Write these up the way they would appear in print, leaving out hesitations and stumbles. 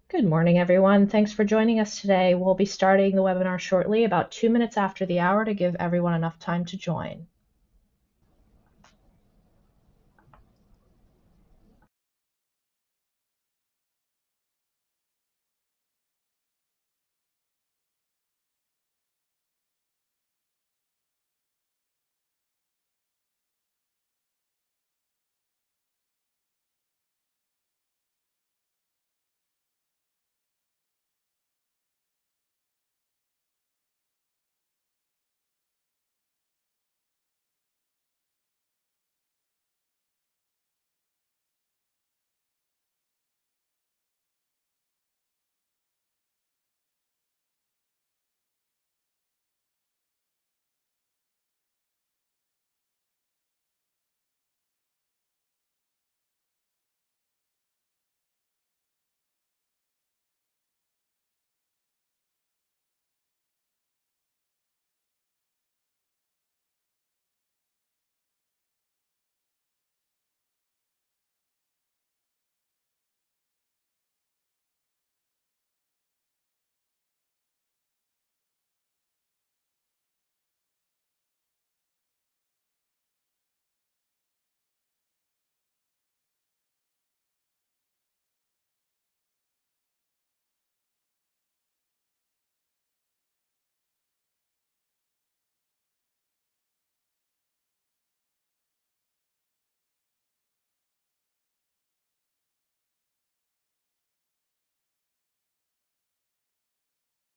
Good morning, everyone. Thanks for joining us today. We'll be starting the webinar shortly, about 2 minutes after the hour, to give everyone enough time to join.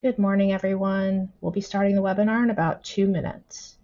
Good morning, everyone. We'll be starting the webinar in about 2 minutes.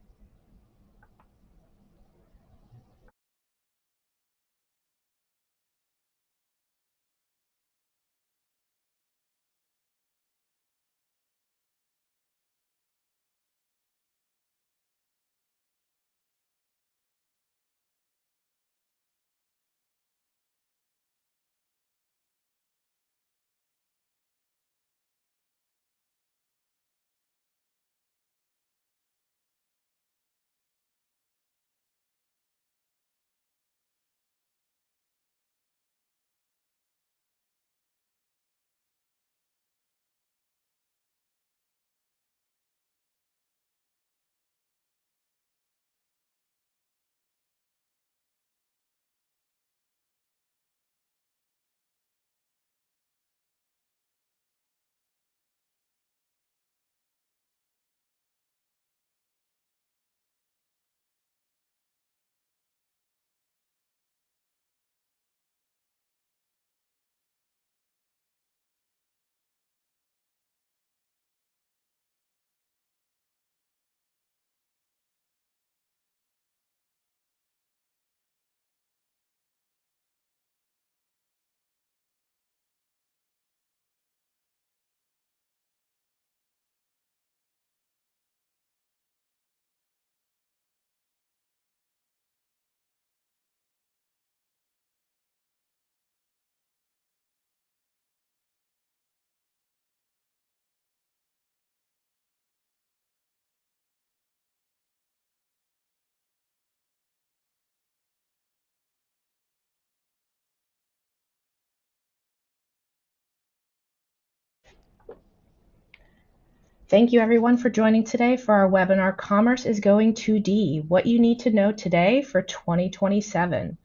Thank you, everyone, for joining today for our webinar, Commerce is Going 2D, What You Need to Know Today for 2027.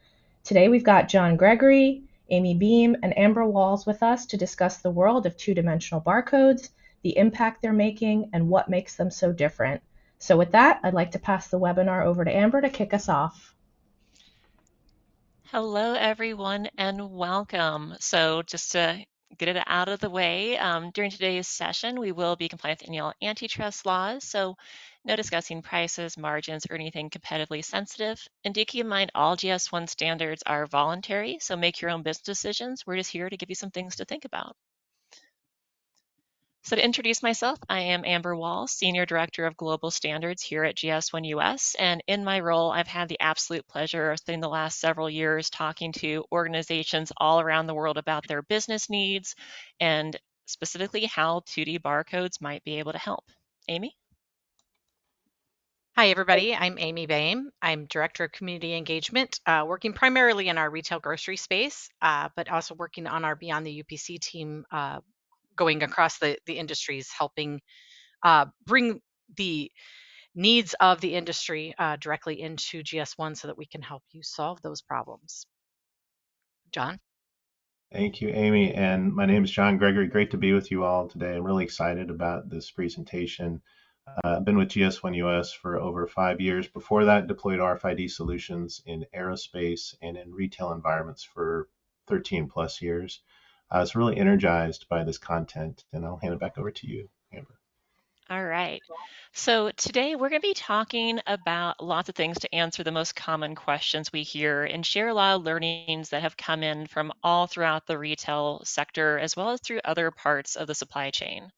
Today, we've got John Gregory, Amy Beam, and Amber Walls with us to discuss the world of two-dimensional barcodes, the impact they're making, and what makes them so different. So with that, I'd like to pass the webinar over to Amber to kick us off. Hello, everyone, and welcome. So just to get it out of the way, during today's session, we will be compliant with annual antitrust laws. So no discussing prices, margins, or anything competitively sensitive. And do keep in mind, all GS1 standards are voluntary, so make your own business decisions. We're just here to give you some things to think about. So to introduce myself, I am Amber Wall, Senior Director of Global Standards here at GS1 US. And in my role, I've had the absolute pleasure of spending the last several years talking to organizations all around the world about their business needs and specifically how 2D barcodes might be able to help. Amy? Hi, everybody. I'm Amy Boehm. I'm Director of Community Engagement, working primarily in our retail grocery space, but also working on our Beyond the UPC team, going across the industries, helping bring the needs of the industry directly into GS1 so that we can help you solve those problems. John? Thank you, Amy. And my name is John Gregory. Great to be with you all today. I'm really excited about this presentation. I've been with GS1 US for over 5 years. Before that, deployed RFID solutions in aerospace and in retail environments for 13 plus years. I was really energized by this content, and I'll hand it back over to you, Amber. All right. So today we're going to be talking about lots of things to answer the most common questions we hear and share a lot of learnings that have come in from all throughout the retail sector as well as through other parts of the supply chain.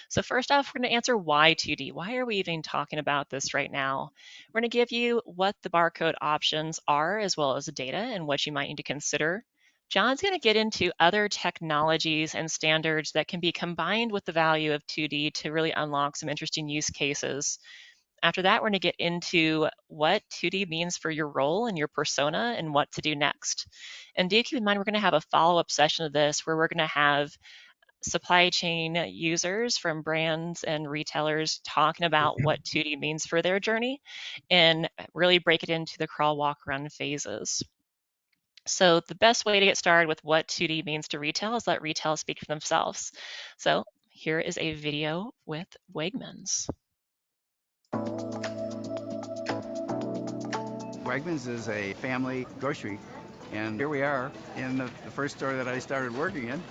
So first off, we're going to answer why 2D. Why are we even talking about this right now? We're going to give you what the barcode options are as well as the data and what you might need to consider. John's going to get into other technologies and standards that can be combined with the value of 2D to really unlock some interesting use cases. After that, we're going to get into what 2D means for your role and your persona and what to do next. And do keep in mind, we're going to have a follow-up session of this where we're going to have supply chain users from brands and retailers talking about what 2D means for their journey and really break it into the crawl, walk, run phases. So the best way to get started with what 2D means to retail is let retail speak for themselves. So here is a video with Wegmans. Wegmans is a family grocery, and here we are in the first store that I started working in,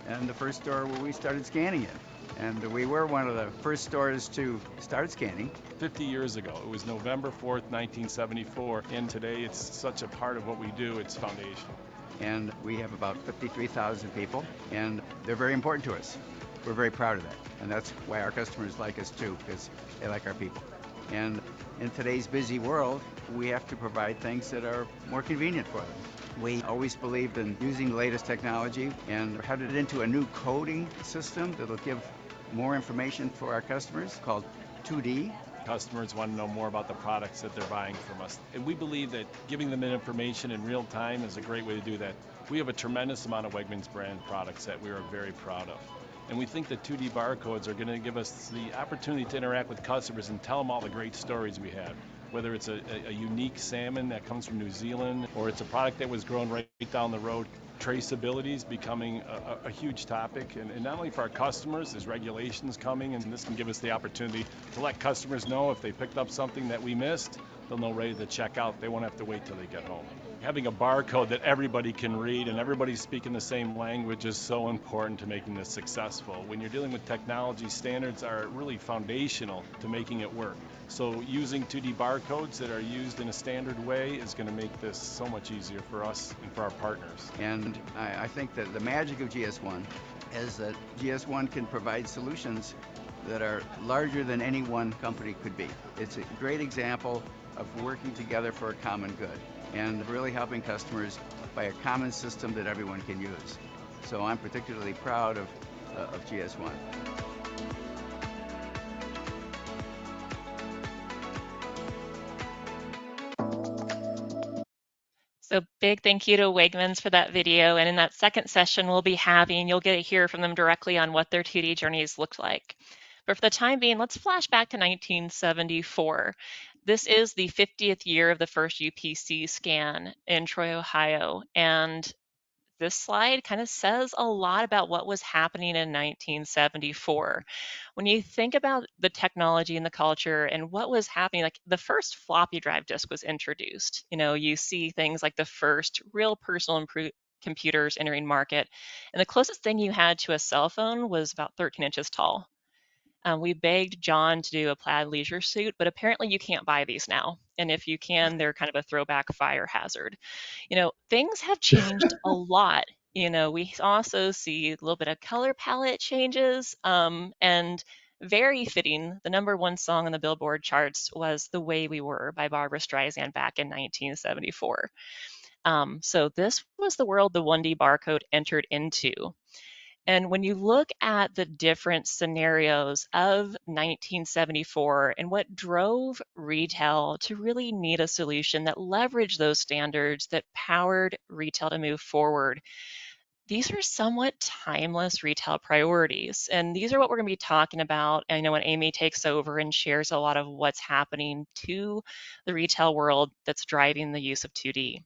and the first store where we started scanning in. And we were one of the first stores to start scanning. 50 years ago. It was November 4th, 1974, and today it's such a part of what we do, it's foundational. And we have about 53,000 people, and they're very important to us. We're very proud of that, and that's why our customers like us too, because they like our people. And in today's busy world, we have to provide things that are more convenient for them. We always believed in using the latest technology and headed it into a new coding system that'll give more information for our customers called 2D. Customers want to know more about the products that they're buying from us. And we believe that giving them information in real time is a great way to do that. We have a tremendous amount of Wegmans brand products that we are very proud of. And we think that 2D barcodes are going to give us the opportunity to interact with customers and tell them all the great stories we have. Whether it's a unique salmon that comes from New Zealand, or it's a product that was grown right down the road. Traceability is becoming a huge topic, and not only for our customers, there's regulations coming, and this can give us the opportunity to let customers know if they picked up something that we missed, they'll know ready to check out. They won't have to wait till they get home. Having a barcode that everybody can read and everybody's speaking the same language is so important to making this successful. When you're dealing with technology, standards are really foundational to making it work. So using 2D barcodes that are used in a standard way is going to make this so much easier for us and for our partners. And I think that the magic of GS1 is that GS1 can provide solutions that are larger than any one company could be. It's a great example of working together for a common good and really helping customers by a common system that everyone can use. So I'm particularly proud of GS1. So big thank you to Wegmans for that video. And in that second session we'll be having, you'll get to hear from them directly on what their 2D journeys looked like. But for the time being, let's flash back to 1974. This is the 50th year of the first UPC scan in Troy, Ohio. And this slide kind of says a lot about what was happening in 1974. When you think about the technology and the culture and what was happening, like the first floppy drive disk was introduced. You see things like the first real personal computers entering market. And the closest thing you had to a cell phone was about 13 inches tall. We begged John to do a plaid leisure suit, but apparently you can't buy these now. And if you can, they're kind of a throwback fire hazard. Things have changed a lot. We also see a little bit of color palette changes, and very fitting, the number one song on the Billboard charts was The Way We Were by Barbara Streisand back in 1974. So this was the world the 1D barcode entered into. And when you look at the different scenarios of 1974 and what drove retail to really need a solution that leveraged those standards that powered retail to move forward, these are somewhat timeless retail priorities. And these are what we're going to be talking about. I know when Amy takes over and shares a lot of what's happening to the retail world that's driving the use of 2D.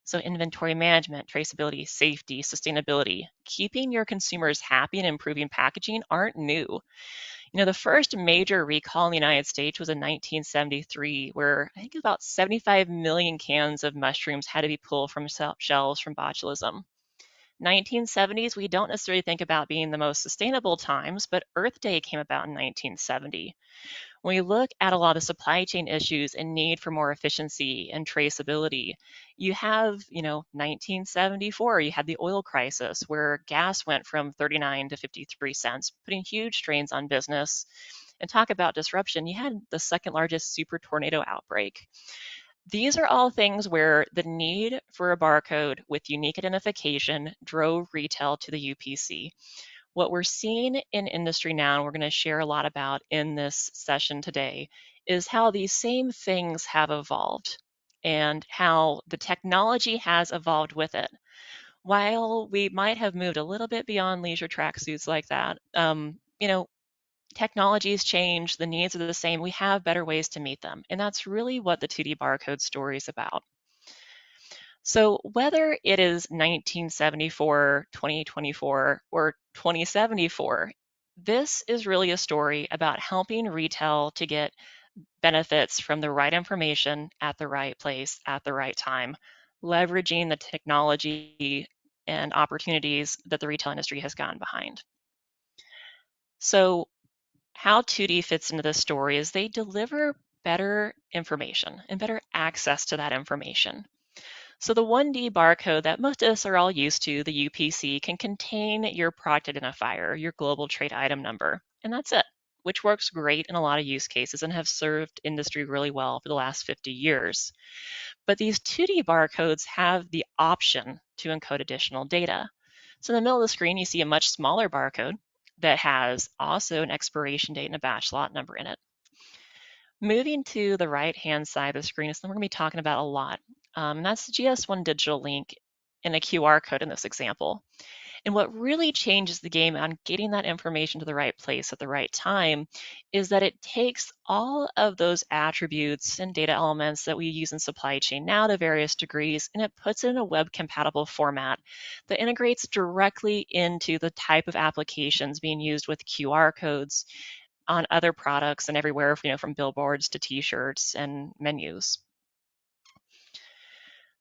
So inventory management, traceability, safety, sustainability, keeping your consumers happy and improving packaging aren't new. The first major recall in the United States was in 1973, where I think about 75 million cans of mushrooms had to be pulled from shelves from botulism. 1970s, we don't necessarily think about being the most sustainable times, but Earth Day came about in 1970. When we look at a lot of supply chain issues and need for more efficiency and traceability, you have, 1974, you had the oil crisis where gas went from 39 to 53 cents, putting huge strains on business. And talk about disruption, you had the second largest super tornado outbreak. These are all things where the need for a barcode with unique identification drove retail to the UPC. What we're seeing in industry now, and we're going to share a lot about in this session today, is how these same things have evolved and how the technology has evolved with it. While we might have moved a little bit beyond leisure tracksuits like that, technologies change, the needs are the same, we have better ways to meet them. And that's really what the 2D barcode story is about. So whether it is 1974, 2024, or 2074, this is really a story about helping retail to get benefits from the right information at the right place at the right time, leveraging the technology and opportunities that the retail industry has gotten behind. So how 2D fits into this story is they deliver better information and better access to that information. So the 1D barcode that most of us are all used to, the UPC, can contain your product identifier, your global trade item number, and that's it, which works great in a lot of use cases and have served industry really well for the last 50 years. But these 2D barcodes have the option to encode additional data. So in the middle of the screen, you see a much smaller barcode that has also an expiration date and a batch lot number in it. Moving to the right-hand side of the screen is something we're going to be talking about a lot. That's the GS1 Digital Link and a QR code in this example. And what really changes the game on getting that information to the right place at the right time is that it takes all of those attributes and data elements that we use in supply chain now to various degrees, and it puts it in a web-compatible format that integrates directly into the type of applications being used with QR codes on other products and everywhere, from billboards to t-shirts and menus.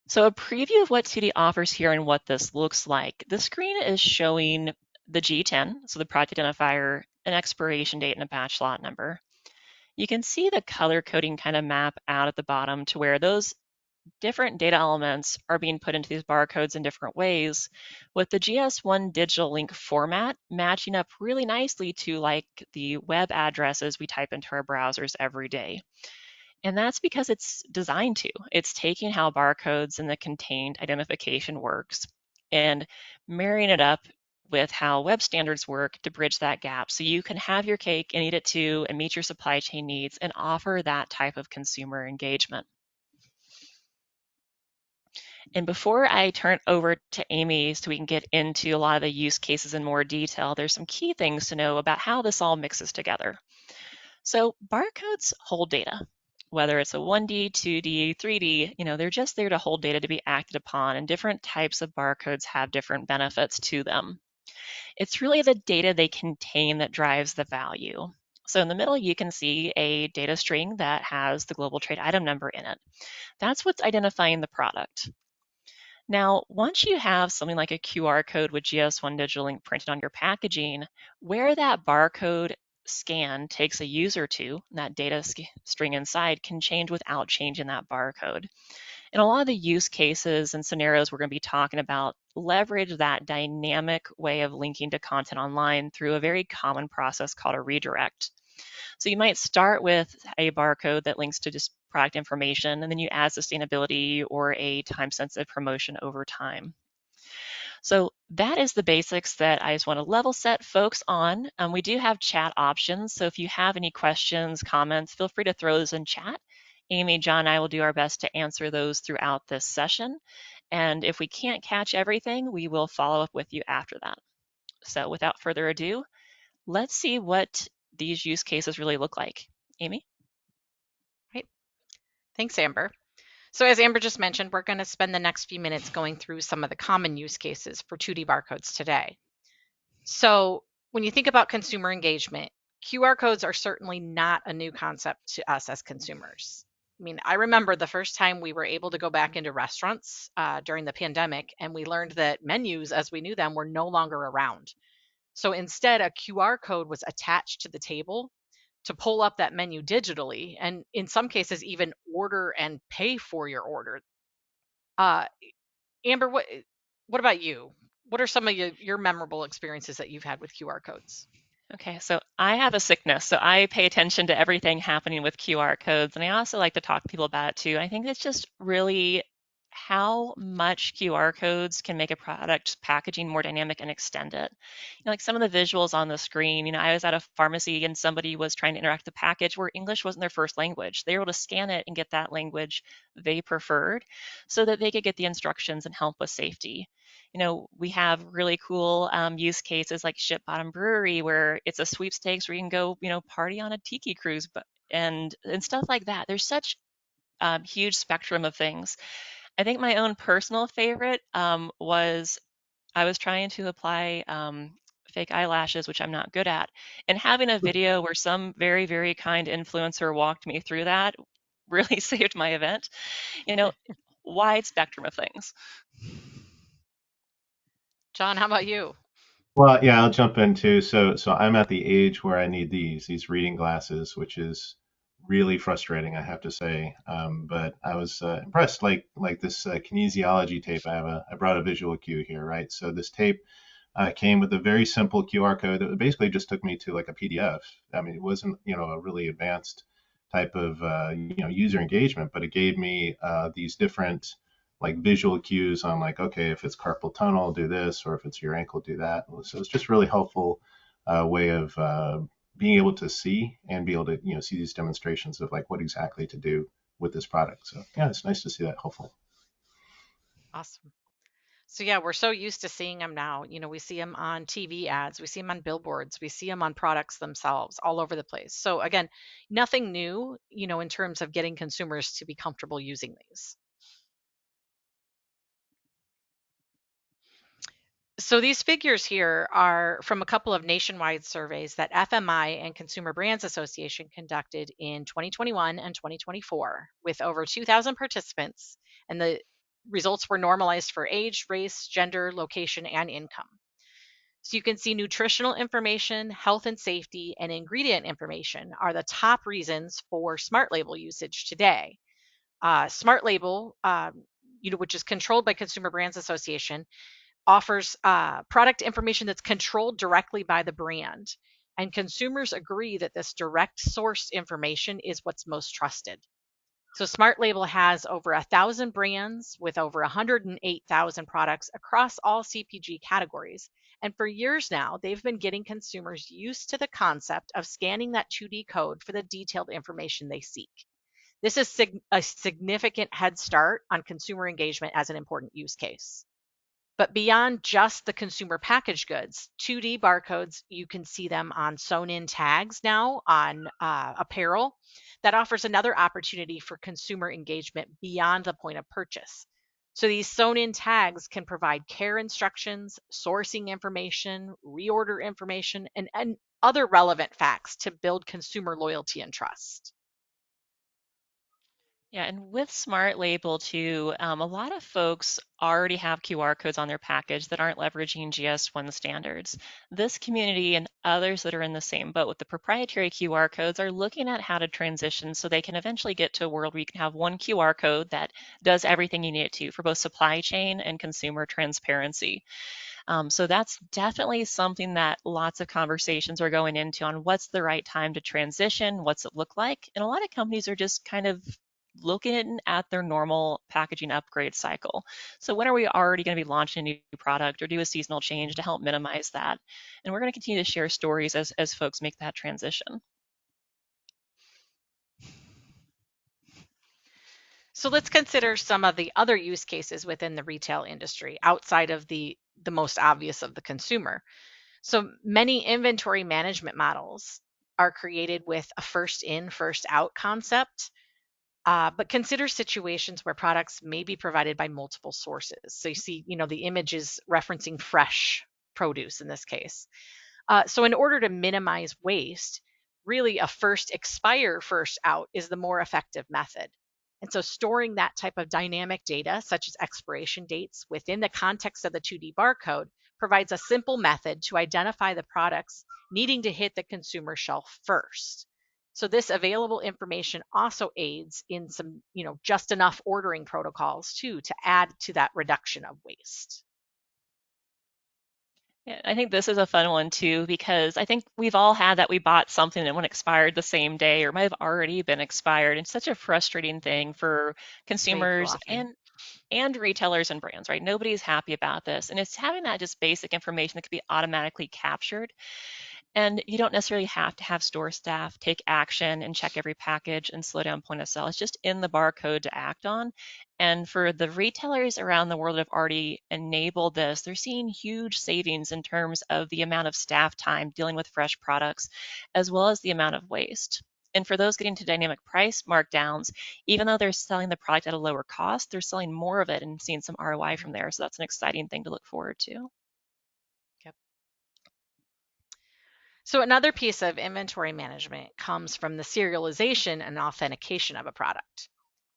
So a preview of what 2D offers here and what this looks like. The screen is showing the G10, so the product identifier, an expiration date, and a batch lot number. You can see the color coding kind of map out at the bottom to where those different data elements are being put into these barcodes in different ways, with the GS1 Digital Link format matching up really nicely to like the web addresses we type into our browsers every day. And that's because it's designed to. It's taking how barcodes and the contained identification works and marrying it up with how web standards work to bridge that gap so you can have your cake and eat it too and meet your supply chain needs and offer that type of consumer engagement. And before I turn over to Amy so we can get into a lot of the use cases in more detail, there's some key things to know about how this all mixes together. So barcodes hold data, whether it's a 1D, 2D, 3D, they're just there to hold data to be acted upon, and different types of barcodes have different benefits to them. It's really the data they contain that drives the value. So in the middle, you can see a data string that has the global trade item number in it. That's what's identifying the product. Now, once you have something like a QR code with GS1 Digital Link printed on your packaging, where that barcode scan takes a user to, that data string inside can change without changing that barcode. And a lot of the use cases and scenarios we're going to be talking about leverage that dynamic way of linking to content online through a very common process called a redirect. So you might start with a barcode that links to just product information, and then you add sustainability or a time-sensitive promotion over time. So that is the basics that I just want to level set folks on. We do have chat options, so if you have any questions, comments, feel free to throw those in chat. Amy, John, and I will do our best to answer those throughout this session. And if we can't catch everything, we will follow up with you after that. So without further ado, let's see what these use cases really look like. Amy? Right. Thanks, Amber. So as Amber just mentioned, we're going to spend the next few minutes going through some of the common use cases for 2D barcodes today. So when you think about consumer engagement, QR codes are certainly not a new concept to us as consumers. I mean, I remember the first time we were able to go back into restaurants during the pandemic, and we learned that menus as we knew them were no longer around. So instead, a QR code was attached to the table to pull up that menu digitally, and in some cases, even order and pay for your order. Amber, what about you? What are some of your memorable experiences that you've had with QR codes? Okay, so I have a sickness, so I pay attention to everything happening with QR codes, and I also like to talk to people about it too. I think it's just really how much QR codes can make a product packaging more dynamic and extend it. Like some of the visuals on the screen, I was at a pharmacy and somebody was trying to interact with the package where English wasn't their first language. They were able to scan it and get that language they preferred so that they could get the instructions and help with safety. We have really cool use cases like Ship Bottom Brewery, where it's a sweepstakes where you can go, party on a tiki cruise, and stuff like that. There's such huge spectrum of things. I think my own personal favorite was I was trying to apply fake eyelashes, which I'm not good at, and having a video where some very, very kind influencer walked me through that really saved my event. Wide spectrum of things. John, how about you? Well, yeah, I'll jump in too. So I'm at the age where I need these reading glasses, which is really frustrating, I have to say. But I was impressed, like this kinesiology tape. I brought a visual cue here, right? So this tape came with a very simple QR code that basically just took me to like a PDF. I mean, it wasn't a really advanced type of user engagement, but it gave me these different like visual cues on like, okay, if it's carpal tunnel, do this, or if it's your ankle, do that. So it's just really helpful way of being able to see and be able to see these demonstrations of like what exactly to do with this product. So yeah, it's nice to see that. Helpful. Awesome. So yeah, we're so used to seeing them now. We see them on TV ads, we see them on billboards, we see them on products themselves all over the place. So again, nothing new, in terms of getting consumers to be comfortable using these. So these figures here are from a couple of nationwide surveys that FMI and Consumer Brands Association conducted in 2021 and 2024 with over 2,000 participants, and the results were normalized for age, race, gender, location, and income. So you can see nutritional information, health and safety, and ingredient information are the top reasons for SmartLabel usage today. SmartLabel, which is controlled by Consumer Brands Association, offers product information that's controlled directly by the brand. And consumers agree that this direct source information is what's most trusted. So SmartLabel has over 1,000 brands with over 108,000 products across all CPG categories. And for years now, they've been getting consumers used to the concept of scanning that 2D code for the detailed information they seek. This is a significant head start on consumer engagement as an important use case. But beyond just the consumer packaged goods, 2D barcodes, you can see them on sewn-in tags now on apparel. That offers another opportunity for consumer engagement beyond the point of purchase. So these sewn-in tags can provide care instructions, sourcing information, reorder information, and other relevant facts to build consumer loyalty and trust. Yeah, and with SmartLabel too, a lot of folks already have QR codes on their package that aren't leveraging GS1 standards. This community and others that are in the same boat with the proprietary QR codes are looking at how to transition so they can eventually get to a world where you can have one QR code that does everything you need it to for both supply chain and consumer transparency. So that's definitely something that lots of conversations are going into on what's the right time to transition, what's it look like. And a lot of companies are just kind of looking at their normal packaging upgrade cycle. So when are we already going to be launching a new product or do a seasonal change to help minimize that? And we're going to continue to share stories as folks make that transition. So let's consider some of the other use cases within the retail industry outside of the most obvious of the consumer. So many inventory management models are created with a first in, first out concept, but consider situations where products may be provided by multiple sources. So you see, the image is referencing fresh produce in this case. So in order to minimize waste, really a first expire, first out is the more effective method. And so storing that type of dynamic data, such as expiration dates, within the context of the 2D barcode provides a simple method to identify the products needing to hit the consumer shelf first. So this available information also aids in some, just enough ordering protocols too, to add to that reduction of waste. Yeah, I think this is a fun one too, because I think we've all had that we bought something that went expired the same day or might have already been expired. It's such a frustrating thing for Way too consumers often. and retailers and brands, right? Nobody's happy about this. And it's having that just basic information that could be automatically captured. And you don't necessarily have to have store staff take action and check every package and slow down point of sale. It's just in the barcode to act on. And for the retailers around the world that have already enabled this, they're seeing huge savings in terms of the amount of staff time dealing with fresh products, as well as the amount of waste. And for those getting to dynamic price markdowns, even though they're selling the product at a lower cost, they're selling more of it and seeing some ROI from there. So that's an exciting thing to look forward to. Yep. So another piece of inventory management comes from the serialization and authentication of a product.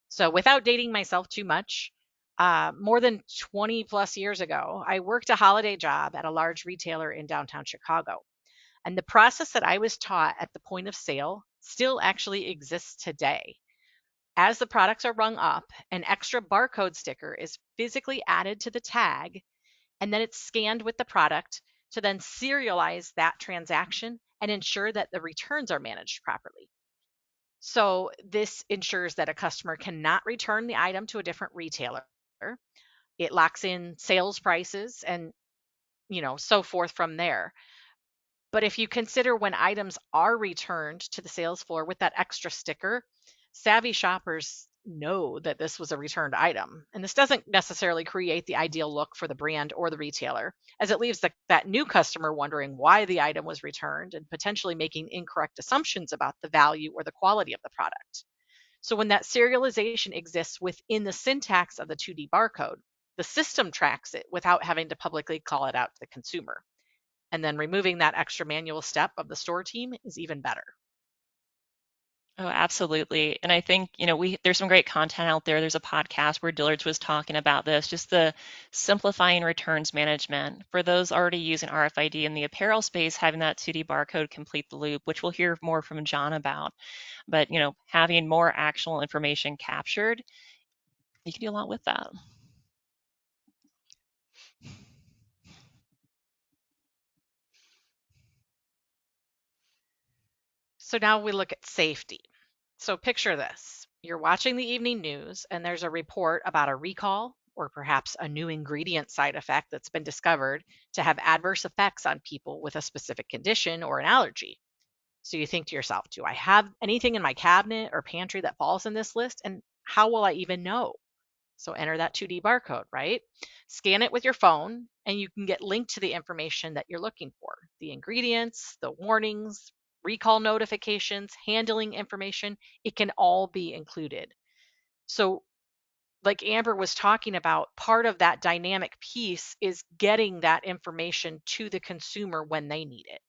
So without dating myself too much, more than 20 plus years ago, I worked a holiday job at a large retailer in downtown Chicago. And the process that I was taught at the point of sale still actually exists today. As the products are rung up, an extra barcode sticker is physically added to the tag, and then it's scanned with the product to then serialize that transaction and ensure that the returns are managed properly. So this ensures that a customer cannot return the item to a different retailer. It locks in sales prices and so forth from there. But if you consider when items are returned to the sales floor with that extra sticker, savvy shoppers know that this was a returned item. And this doesn't necessarily create the ideal look for the brand or the retailer, as it leaves that new customer wondering why the item was returned and potentially making incorrect assumptions about the value or the quality of the product. So when that serialization exists within the syntax of the 2D barcode, the system tracks it without having to publicly call it out to the consumer. And then removing that extra manual step of the store team is even better. Oh, absolutely. And I think, there's some great content out there. There's a podcast where Dillard's was talking about this, just the simplifying returns management. For those already using RFID in the apparel space, having that 2D barcode complete the loop, which we'll hear more from John about. But, having more actual information captured, you can do a lot with that. So now we look at safety. So picture this. You're watching the evening news and there's a report about a recall or perhaps a new ingredient side effect that's been discovered to have adverse effects on people with a specific condition or an allergy. So you think to yourself, do I have anything in my cabinet or pantry that falls in this list? And how will I even know? So enter that 2D barcode, right? Scan it with your phone and you can get linked to the information that you're looking for. The ingredients, the warnings, recall notifications, handling information, it can all be included. So like Amber was talking about, part of that dynamic piece is getting that information to the consumer when they need it.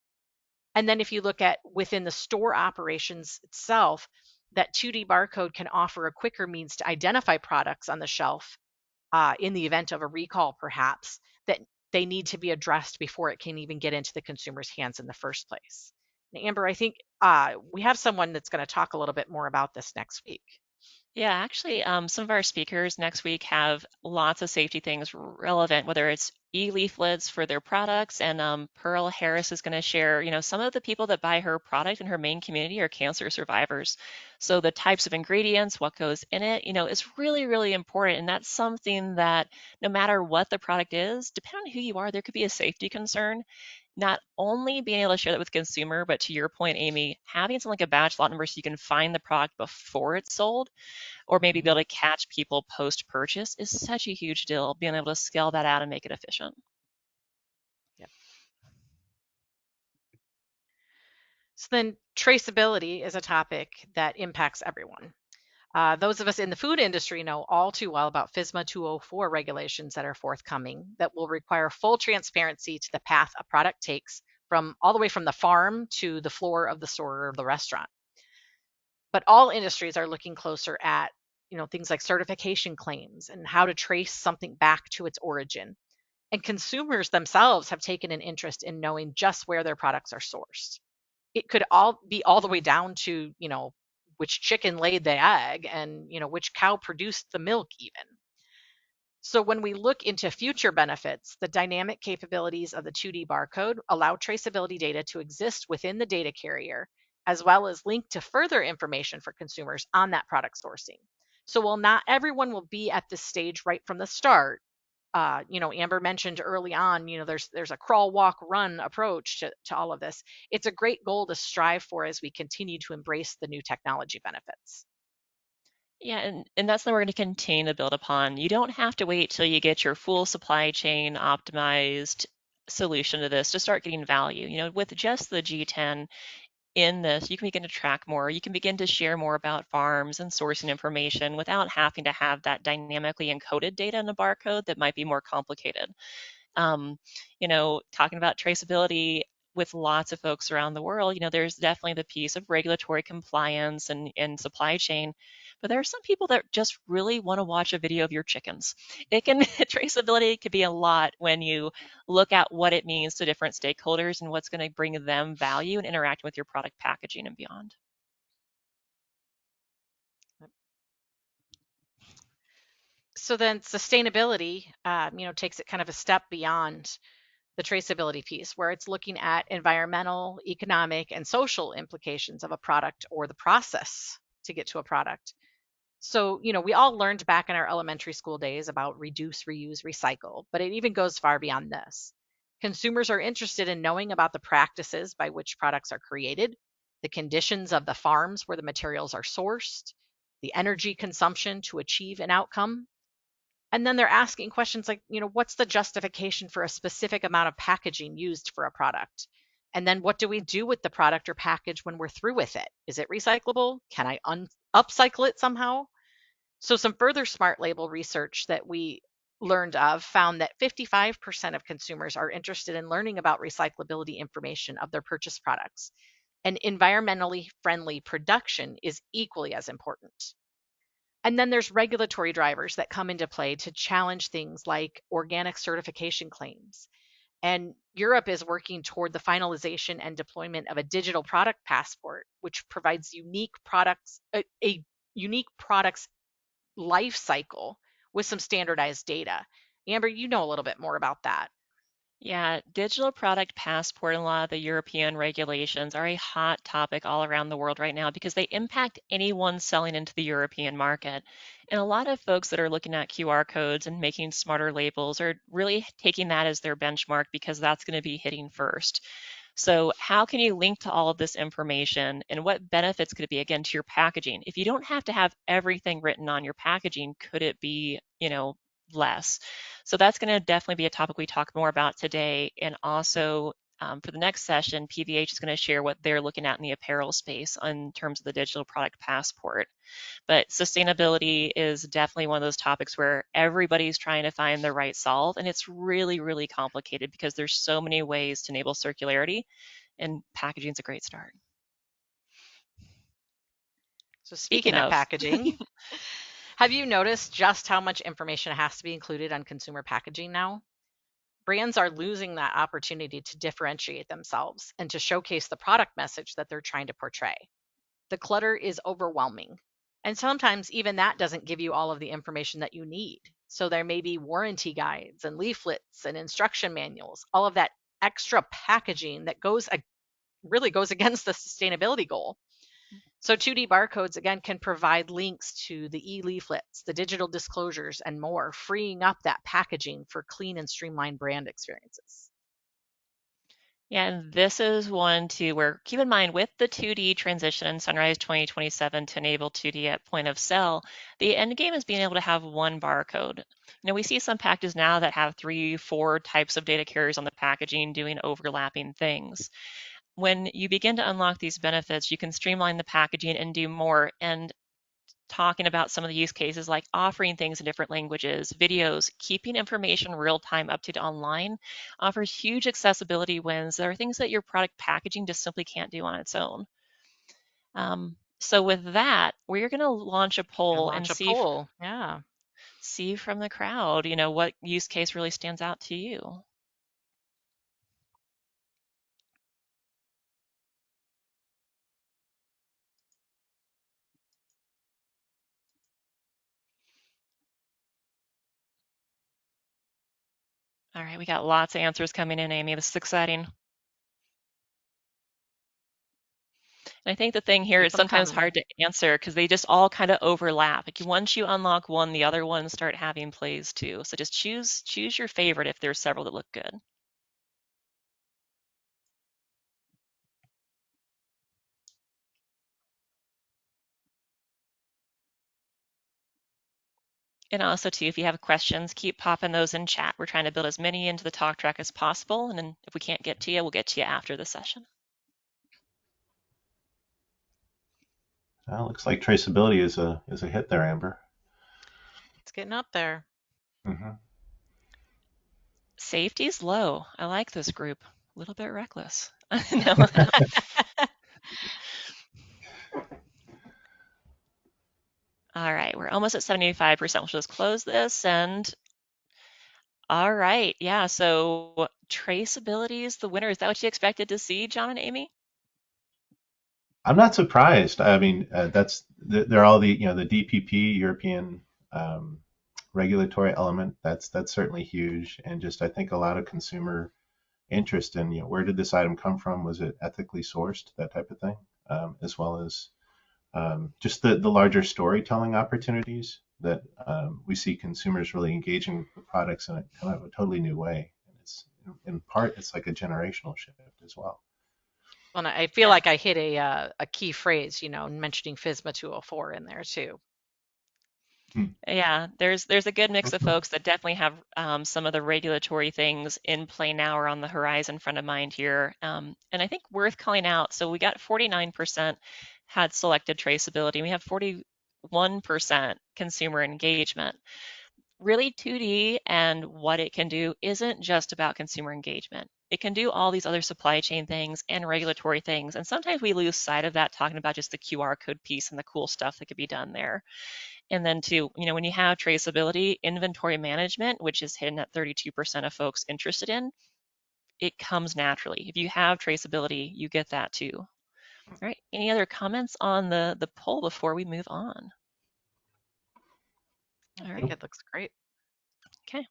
And then if you look at within the store operations itself, that 2D barcode can offer a quicker means to identify products on the shelf in the event of a recall, perhaps, that they need to be addressed before it can even get into the consumer's hands in the first place. And Amber, I think we have someone that's going to talk a little bit more about this next week. Yeah, actually, some of our speakers next week have lots of safety things relevant, whether it's e-leaflets for their products, and Pearl Harris is going to share, some of the people that buy her product in her main community are cancer survivors. So the types of ingredients, what goes in it, is really, really important. And that's something that no matter what the product is, depending on who you are, there could be a safety concern. Not only being able to share that with the consumer, but to your point, Amy, having something like a batch lot number so you can find the product before it's sold or maybe be able to catch people post-purchase is such a huge deal, being able to scale that out and make it efficient. Yep. So then traceability is a topic that impacts everyone. Those of us in the food industry know all too well about FSMA 204 regulations that are forthcoming that will require full transparency to the path a product takes from all the way from the farm to the floor of the store or the restaurant. But all industries are looking closer at things like certification claims and how to trace something back to its origin. And consumers themselves have taken an interest in knowing just where their products are sourced. It could all be all the way down to, which chicken laid the egg and, which cow produced the milk even. So when we look into future benefits, the dynamic capabilities of the 2D barcode allow traceability data to exist within the data carrier, as well as link to further information for consumers on that product sourcing. So while not everyone will be at this stage right from the start, Amber mentioned early on, there's a crawl, walk, run approach to all of this. It's a great goal to strive for as we continue to embrace the new technology benefits. Yeah, and that's something we're going to continue to build upon. You don't have to wait till you get your full supply chain optimized solution to this to start getting value. With just the G10 in this, you can begin to track more. You can begin to share more about farms and sourcing information without having to have that dynamically encoded data in a barcode that might be more complicated. Talking about traceability with lots of folks around the world, there's definitely the piece of regulatory compliance and supply chain, but there are some people that just really want to watch a video of your chickens. Traceability could be a lot when you look at what it means to different stakeholders and what's going to bring them value and interacting with your product packaging and beyond. So then sustainability, takes it kind of a step beyond the traceability piece, where it's looking at environmental, economic, and social implications of a product or the process to get to a product. So, we all learned back in our elementary school days about reduce, reuse, recycle, but it even goes far beyond this. Consumers are interested in knowing about the practices by which products are created, the conditions of the farms where the materials are sourced, the energy consumption to achieve an outcome. And then they're asking questions like, what's the justification for a specific amount of packaging used for a product? And then what do we do with the product or package when we're through with it? Is it recyclable? Can I upcycle it somehow? So some further SmartLabel research that we learned of found that 55% of consumers are interested in learning about recyclability information of their purchased products. And environmentally friendly production is equally as important. And then there's regulatory drivers that come into play to challenge things like organic certification claims. And Europe is working toward the finalization and deployment of a digital product passport, which provides a unique products life cycle with some standardized data. Amber, you know a little bit more about that. Yeah, digital product passport and a lot of the European regulations are a hot topic all around the world right now because they impact anyone selling into the European market. And a lot of folks that are looking at QR codes and making smarter labels are really taking that as their benchmark because that's going to be hitting first. So how can you link to all of this information and what benefits could it be again to your packaging? If you don't have to have everything written on your packaging, could it be, less? So that's going to definitely be a topic we talk more about today. And also for the next session, PVH is going to share what they're looking at in the apparel space in terms of the digital product passport. But sustainability is definitely one of those topics where everybody's trying to find the right solve. And it's really, really complicated because there's so many ways to enable circularity, and packaging is a great start. So speaking of packaging, have you noticed just how much information has to be included on consumer packaging now? Brands are losing that opportunity to differentiate themselves and to showcase the product message that they're trying to portray. The clutter is overwhelming, And sometimes even that doesn't give you all of the information that you need. So there may be warranty guides and leaflets and instruction manuals, all of that extra packaging that really goes against the sustainability goal. So 2D barcodes, again, can provide links to the e-leaflets, the digital disclosures, and more, freeing up that packaging for clean and streamlined brand experiences. Yeah, and this is one too where keep in mind with the 2D transition in Sunrise 2027 to enable 2D at point of sale, the end game is being able to have one barcode. We see some packages now that have 3, 4 types of data carriers on the packaging doing overlapping things. When you begin to unlock these benefits, you can streamline the packaging and do more. And talking about some of the use cases like offering things in different languages, videos, keeping information real time updated online offers huge accessibility wins. There are things that your product packaging just simply can't do on its own. So with that, we're going to launch a poll and Yeah. see from the crowd, what use case really stands out to you. All right, we got lots of answers coming in, Amy. This is exciting. And I think the thing here Keep is them sometimes coming. hard to answer because they just all kind of overlap. Like once you unlock one, the other ones start having plays too. So just choose your favorite if there's several that look good. And also too, if you have questions, keep popping those in chat. We're trying to build as many into the talk track as possible. And then if we can't get to you, we'll get to you after the session. Well, looks like traceability is a hit there, Amber. It's getting up there. Mm-hmm. Safety's low. I like this group. A little bit reckless. All right, we're almost at 75%. We'll just close this and all right, yeah, so traceability is the winner. Is that what you expected to see, John and Amy? I'm not surprised. I mean, they're all the the DPP European regulatory element. That's certainly huge, and just I think a lot of consumer interest in where did this item come from? Was it ethically sourced? That type of thing, as well as just the larger storytelling opportunities that we see consumers really engaging with products in a kind of a totally new way. And it's in part it's like a generational shift as well. Well, I feel like I hit a key phrase, mentioning FSMA 204 in there too. Yeah, there's a good mix of folks that definitely have some of the regulatory things in play now or on the horizon front of mind here. And I think worth calling out, so we got 49% had selected traceability. We have 41% consumer engagement. Really 2D and what it can do isn't just about consumer engagement. It can do all these other supply chain things and regulatory things. And sometimes we lose sight of that talking about just the QR code piece and the cool stuff that could be done there. And then too, when you have traceability, inventory management, which is hidden at 32% of folks interested in, it comes naturally. If you have traceability, you get that too. All right, any other comments on the poll before we move on? I think it looks great. Okay.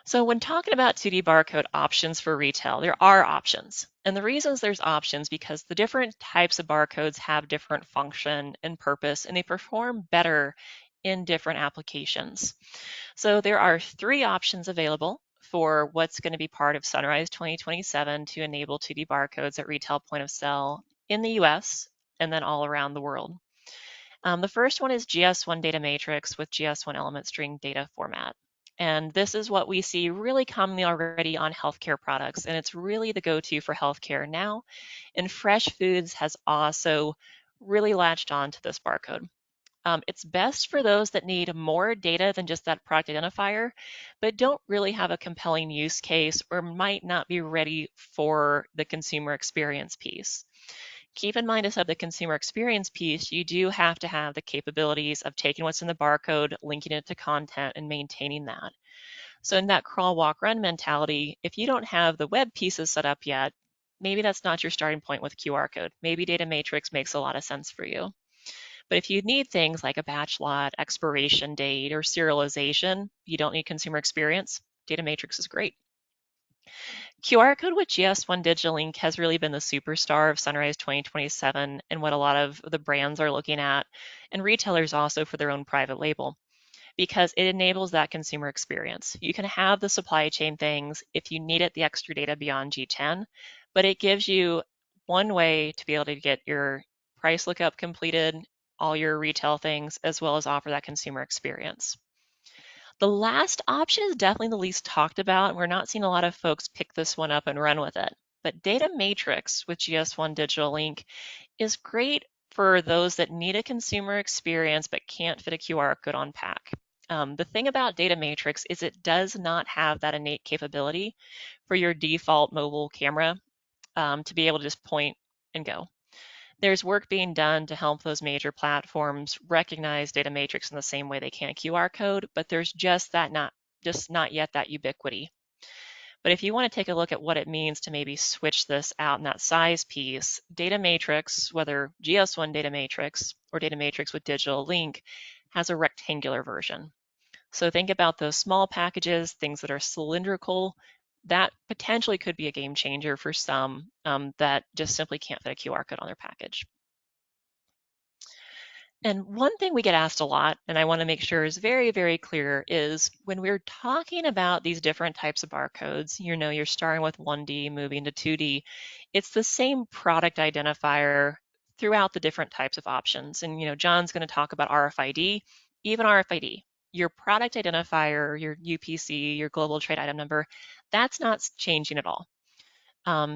So when talking about 2D barcode options for retail, there are options. And the reasons there's options because the different types of barcodes have different function and purpose, and they perform better in different applications. So there are 3 options available for what's going to be part of Sunrise 2027 to enable 2D barcodes at retail point of sale in the US and then all around the world. The first one is GS1 DataMatrix with GS1 element string data format. And this is what we see really commonly already on healthcare products. And it's really the go-to for healthcare now. And fresh foods has also really latched on to this barcode. It's best for those that need more data than just that product identifier, but don't really have a compelling use case or might not be ready for the consumer experience piece. Keep in mind, as of the consumer experience piece, you do have to have the capabilities of taking what's in the barcode, linking it to content, and maintaining that. So in that crawl, walk, run mentality, if you don't have the web pieces set up yet, maybe that's not your starting point with QR code. Maybe DataMatrix makes a lot of sense for you. But if you need things like a batch lot, expiration date, or serialization, you don't need consumer experience, DataMatrix is great. QR code with GS1 Digital Link has really been the superstar of Sunrise 2027 and what a lot of the brands are looking at, and retailers also for their own private label, because it enables that consumer experience. You can have the supply chain things if you needed the extra data beyond G10, but it gives you one way to be able to get your price lookup completed, all your retail things, as well as offer that consumer experience. The last option is definitely the least talked about. We're not seeing a lot of folks pick this one up and run with it. But DataMatrix with GS1 Digital Link is great for those that need a consumer experience but can't fit a QR code on pack. The thing about DataMatrix is it does not have that innate capability for your default mobile camera to be able to just point and go. There's work being done to help those major platforms recognize DataMatrix in the same way they can a QR code, but there's just not yet that ubiquity. But if you want to take a look at what it means to maybe switch this out in that size piece, DataMatrix, whether GS1 DataMatrix or DataMatrix with Digital Link, has a rectangular version. So think about those small packages, things that are cylindrical. That potentially could be a game changer for some that just simply can't fit a QR code on their package. And one thing we get asked a lot, and I want to make sure is very, very clear, is when we're talking about these different types of barcodes, you're starting with 1D, moving to 2D, it's the same product identifier throughout the different types of options. And John's going to talk about RFID, even RFID. Your product identifier, your UPC, your global trade item number, that's not changing at all.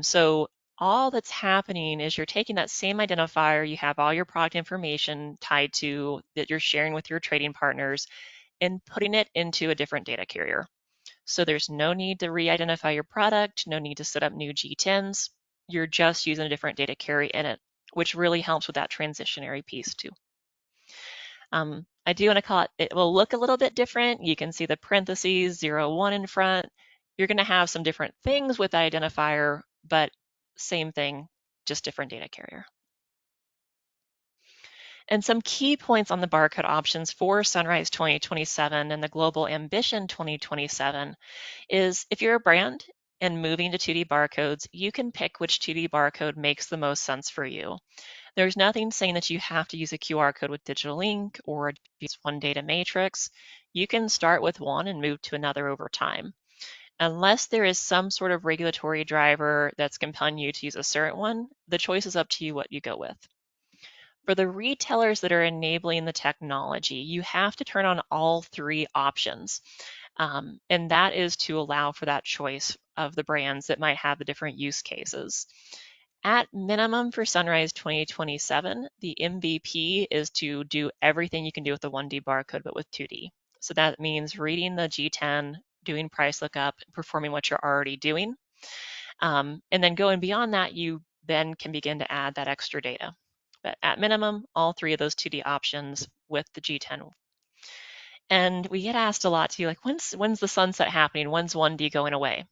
So all that's happening is you're taking that same identifier, you have all your product information tied to that you're sharing with your trading partners and putting it into a different data carrier. So there's no need to re-identify your product, no need to set up new G10s. You're just using a different data carrier in it, which really helps with that transitionary piece too. I do want to call it will look a little bit different. You can see the parentheses 01 in front. You're going to have some different things with the identifier, but same thing, just different data carrier. And some key points on the barcode options for Sunrise 2027 and the Global Ambition 2027 is if you're a brand and moving to 2D barcodes, you can pick which 2D barcode makes the most sense for you. There's nothing saying that you have to use a QR code with Digital Link or a GS1 DataMatrix. You can start with one and move to another over time. Unless there is some sort of regulatory driver that's compelling you to use a certain one, the choice is up to you what you go with. For the retailers that are enabling the technology, you have to turn on all three options. And that is to allow for that choice of the brands that might have the different use cases. At minimum for Sunrise 2027, the MVP is to do everything you can do with the 1D barcode, but with 2D. So that means reading the G10, doing price lookup, performing what you're already doing. And then going beyond that, you then can begin to add that extra data. But at minimum, all three of those 2D options with the G10. And we get asked a lot too, like when's the sunset happening? When's 1D going away?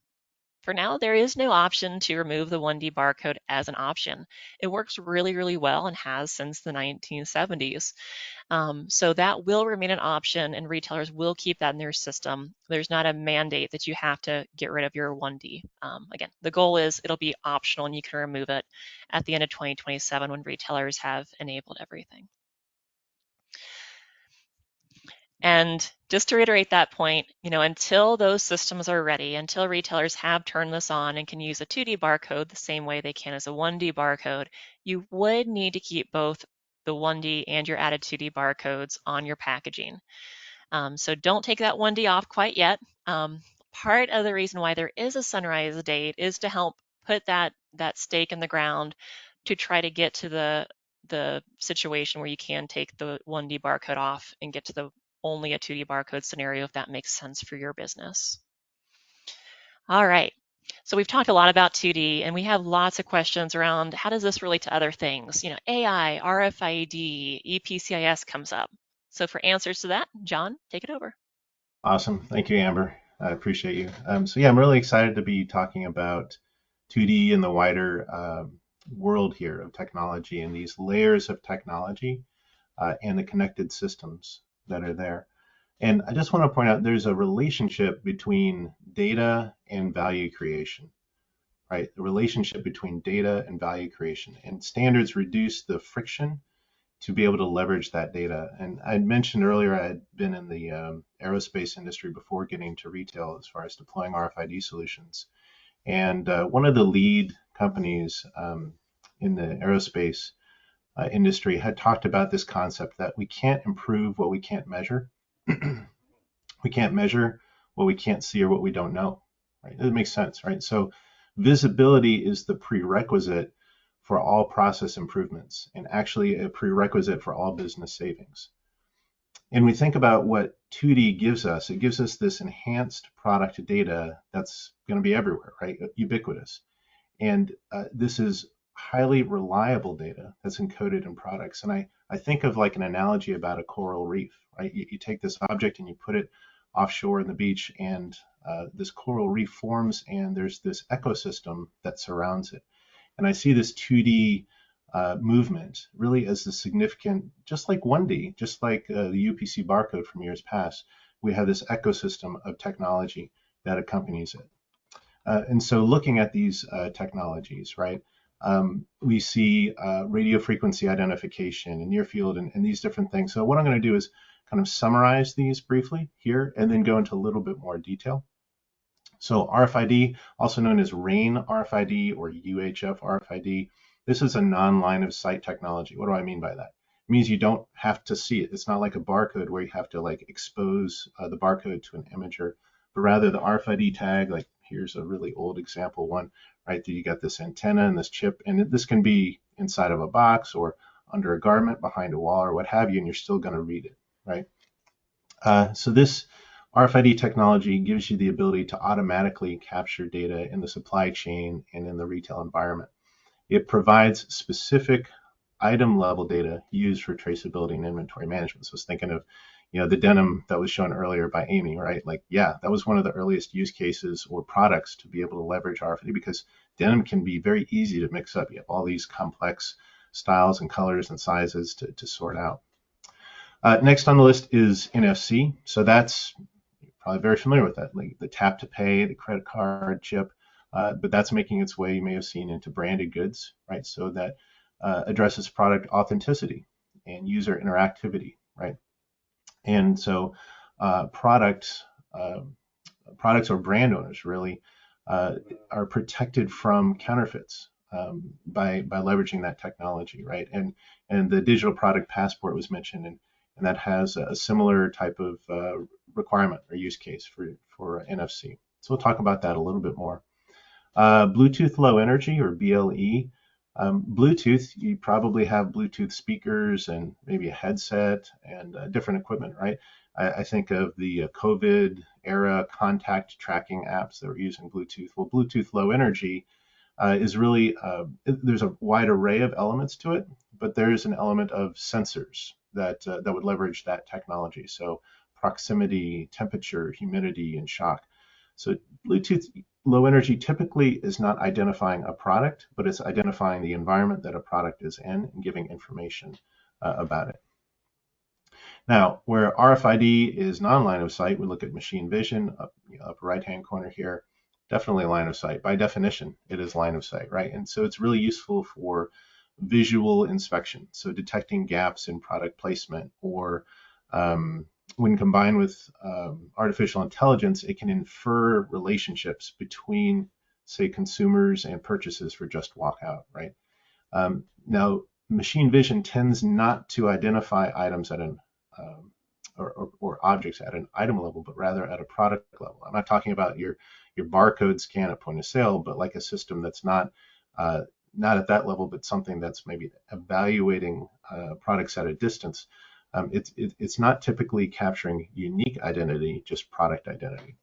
For now, there is no option to remove the 1D barcode as an option. It works really, really well and has since the 1970s. So that will remain an option and retailers will keep that in their system. There's not a mandate that you have to get rid of your 1D. Again, the goal is it'll be optional and you can remove it at the end of 2027 when retailers have enabled everything. And just to reiterate that point, until those systems are ready, until retailers have turned this on and can use a 2D barcode the same way they can as a 1D barcode, you would need to keep both the 1D and your added 2D barcodes on your packaging. So don't take that 1D off quite yet. Part of the reason why there is a sunrise date is to help put that stake in the ground to try to get to the situation where you can take the 1D barcode off and get to the only a 2D barcode scenario if that makes sense for your business. All right, so we've talked a lot about 2D and we have lots of questions around how does this relate to other things? AI, RFID, EPCIS comes up. So for answers to that, John, take it over. Awesome. Thank you, Amber. I appreciate you. So yeah, I'm really excited to be talking about 2D and the wider world here of technology and these layers of technology and the connected systems that are there. And I just want to point out there's a relationship between data and value creation, right? The relationship between data and value creation. And standards reduce the friction to be able to leverage that data. And I mentioned earlier I had been in the aerospace industry before getting to retail as far as deploying RFID solutions. And one of the lead companies in the aerospace industry had talked about this concept that we can't improve what we can't measure. We can't measure what we can't see or what we don't know, right? It makes sense, right? So visibility is the prerequisite for all process improvements and actually a prerequisite for all business savings. And we think about what 2D gives us. It gives us this enhanced product data that's going to be everywhere, right? Ubiquitous. And this is highly reliable data that's encoded in products. And I think of like an analogy about a coral reef, right? You take this object and you put it offshore in the beach, and this coral reef forms, and there's this ecosystem that surrounds it. And I see this 2D movement really as the significant, just like 1D, just like the UPC barcode from years past, we have this ecosystem of technology that accompanies it. And so looking at these technologies, right, we see radio frequency identification and near field and these different things. So what I'm going to do is kind of summarize these briefly here and then go into a little bit more detail. So RFID, also known as RAIN RFID or UHF RFID, this is a non-line of sight technology. What do I mean by that? It means you don't have to see it. It's not like a barcode where you have to like expose the barcode to an imager, but rather the RFID tag, like here's a really old example one, right? That you got this antenna and this chip, and this can be inside of a box or under a garment behind a wall or what have you, and you're still going to read it, right? So this RFID technology gives you the ability to automatically capture data in the supply chain and in the retail environment. It provides specific item level data used for traceability and inventory management. So I was thinking of, the denim that was shown earlier by Amy, right? Like, yeah, that was one of the earliest use cases or products to be able to leverage RFID because denim can be very easy to mix up. You have all these complex styles and colors and sizes to sort out. Next on the list is NFC. So that's probably very familiar with that, like the tap to pay, the credit card chip, but that's making its way, you may have seen, into branded goods, right? So that addresses product authenticity and user interactivity, right? And so products or brand owners really are protected from counterfeits by leveraging that technology, right? And the digital product passport was mentioned, and that has a similar type of requirement or use case for NFC. So we'll talk about that a little bit more. Bluetooth Low Energy, or BLE. Bluetooth, you probably have Bluetooth speakers and maybe a headset and different equipment, right? I think of the COVID era contact tracking apps that were using Bluetooth. Well, Bluetooth Low Energy is really, there's a wide array of elements to it, but there's an element of sensors that would leverage that technology. So proximity, temperature, humidity, and shock. So Bluetooth Low Energy typically is not identifying a product, but it's identifying the environment that a product is in and giving information about it. Now, where RFID is non-line of sight, we look at machine vision, upper right-hand corner here, definitely line of sight. By definition, it is line of sight, right? And so it's really useful for visual inspection, so detecting gaps in product placement, or when combined with artificial intelligence, it can infer relationships between, say, consumers and purchases for just walkout, right? Now, machine vision tends not to identify items at an or objects at an item level, but rather at a product level. I'm not talking about your barcode scan at point of sale, but like a system that's not at that level, but something that's maybe evaluating products at a distance. It's not typically capturing unique identity, just product identity.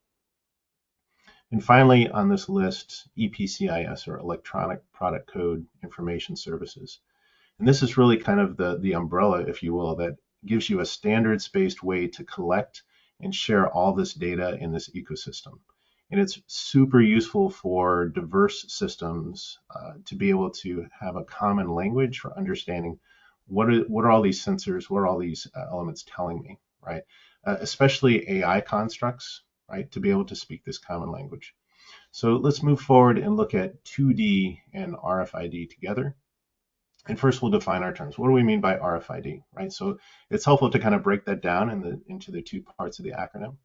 And finally, on this list, EPCIS, or Electronic Product Code Information Services. And this is really kind of the umbrella, if you will, that gives you a standards-based way to collect and share all this data in this ecosystem. And it's super useful for diverse systems to be able to have a common language for understanding what are all these sensors? What are all these elements telling me, right? Especially AI constructs, right, to be able to speak this common language. So let's move forward and look at 2D and RFID together. And first, we'll define our terms. What do we mean by RFID, right? So it's helpful to kind of break that down into the two parts of the acronym,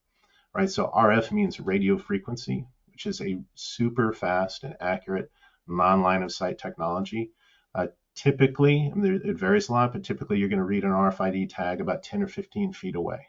right? So RF means radio frequency, which is a super fast and accurate non-line of sight technology. Typically, I mean, it varies a lot, but typically you're going to read an RFID tag about 10 or 15 feet away.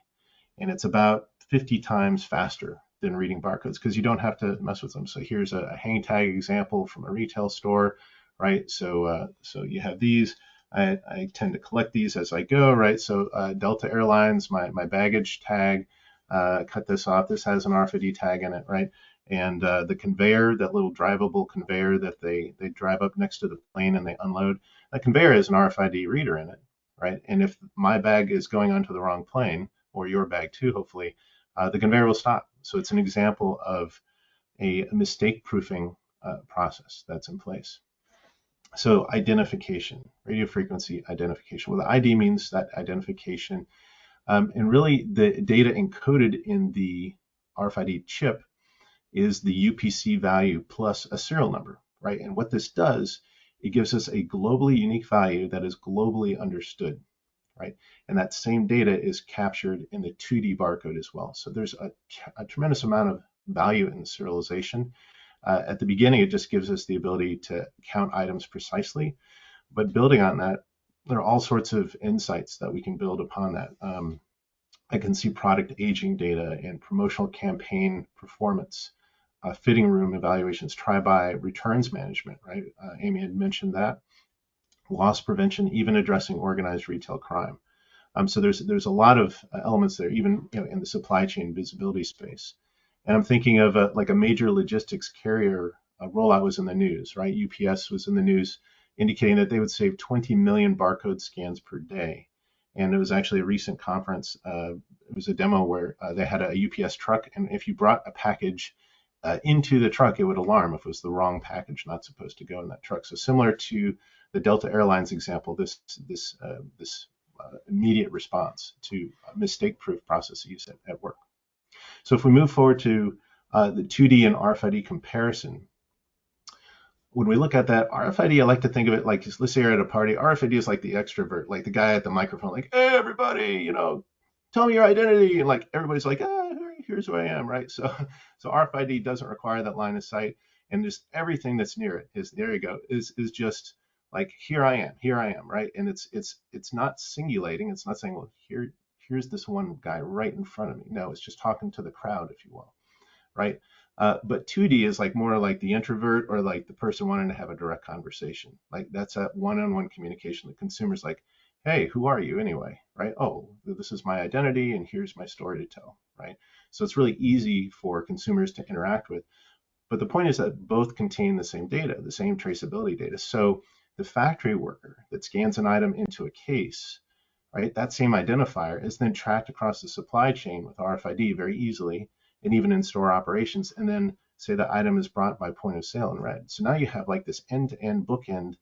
And it's about 50 times faster than reading barcodes because you don't have to mess with them. So here's a hang tag example from a retail store, right? So you have these. I tend to collect these as I go, right? So Delta Airlines, my baggage tag, cut this off. This has an RFID tag in it, right? And the conveyor, that little drivable conveyor that they drive up next to the plane and they unload, that conveyor has an RFID reader in it, right? And if my bag is going onto the wrong plane, or your bag too, hopefully, the conveyor will stop. So it's an example of a mistake proofing process that's in place. So identification, radio frequency identification. Well, the ID means that identification. And really the data encoded in the RFID chip is the UPC value plus a serial number, right? And what this does, it gives us a globally unique value that is globally understood, right? And that same data is captured in the 2D barcode as well. So there's a tremendous amount of value in the serialization. At the beginning, it just gives us the ability to count items precisely, but building on that, there are all sorts of insights that we can build upon that. I can see product aging data and promotional campaign performance, fitting room evaluations, try-buy, returns management, right? Amy had mentioned that. Loss prevention, even addressing organized retail crime. So there's a lot of elements there, even in the supply chain visibility space. And I'm thinking of like a major logistics carrier rollout was in the news, right? UPS was in the news indicating that they would save 20 million barcode scans per day. And it was actually a recent conference. It was a demo where they had a UPS truck, and if you brought a package into the truck, it would alarm if it was the wrong package not supposed to go in that truck. So similar to the Delta Airlines example, this immediate response to mistake-proof processes at work. So if we move forward to the 2D and RFID comparison, when we look at that, RFID, I like to think of it like, let's say you're at a party, RFID is like the extrovert, like the guy at the microphone, like, hey, everybody, tell me your identity. And like, everybody's like, here's who I am, right? So RFID doesn't require that line of sight. And just everything that's near it is, there you go, is just like, here I am, right? And it's not singulating. It's not saying, well, here's this one guy right in front of me. No, it's just talking to the crowd, if you will, right? But 2D is like more like the introvert or like the person wanting to have a direct conversation. Like that's a one-on-one communication. The consumer's like, hey, who are you anyway, right? Oh, this is my identity and here's my story to tell, right? So it's really easy for consumers to interact with. But the point is that both contain the same data, the same traceability data. So the factory worker that scans an item into a case, right, that same identifier is then tracked across the supply chain with RFID very easily, and even in store operations, and then say the item is brought by point of sale in red. So now you have like this end-to-end bookend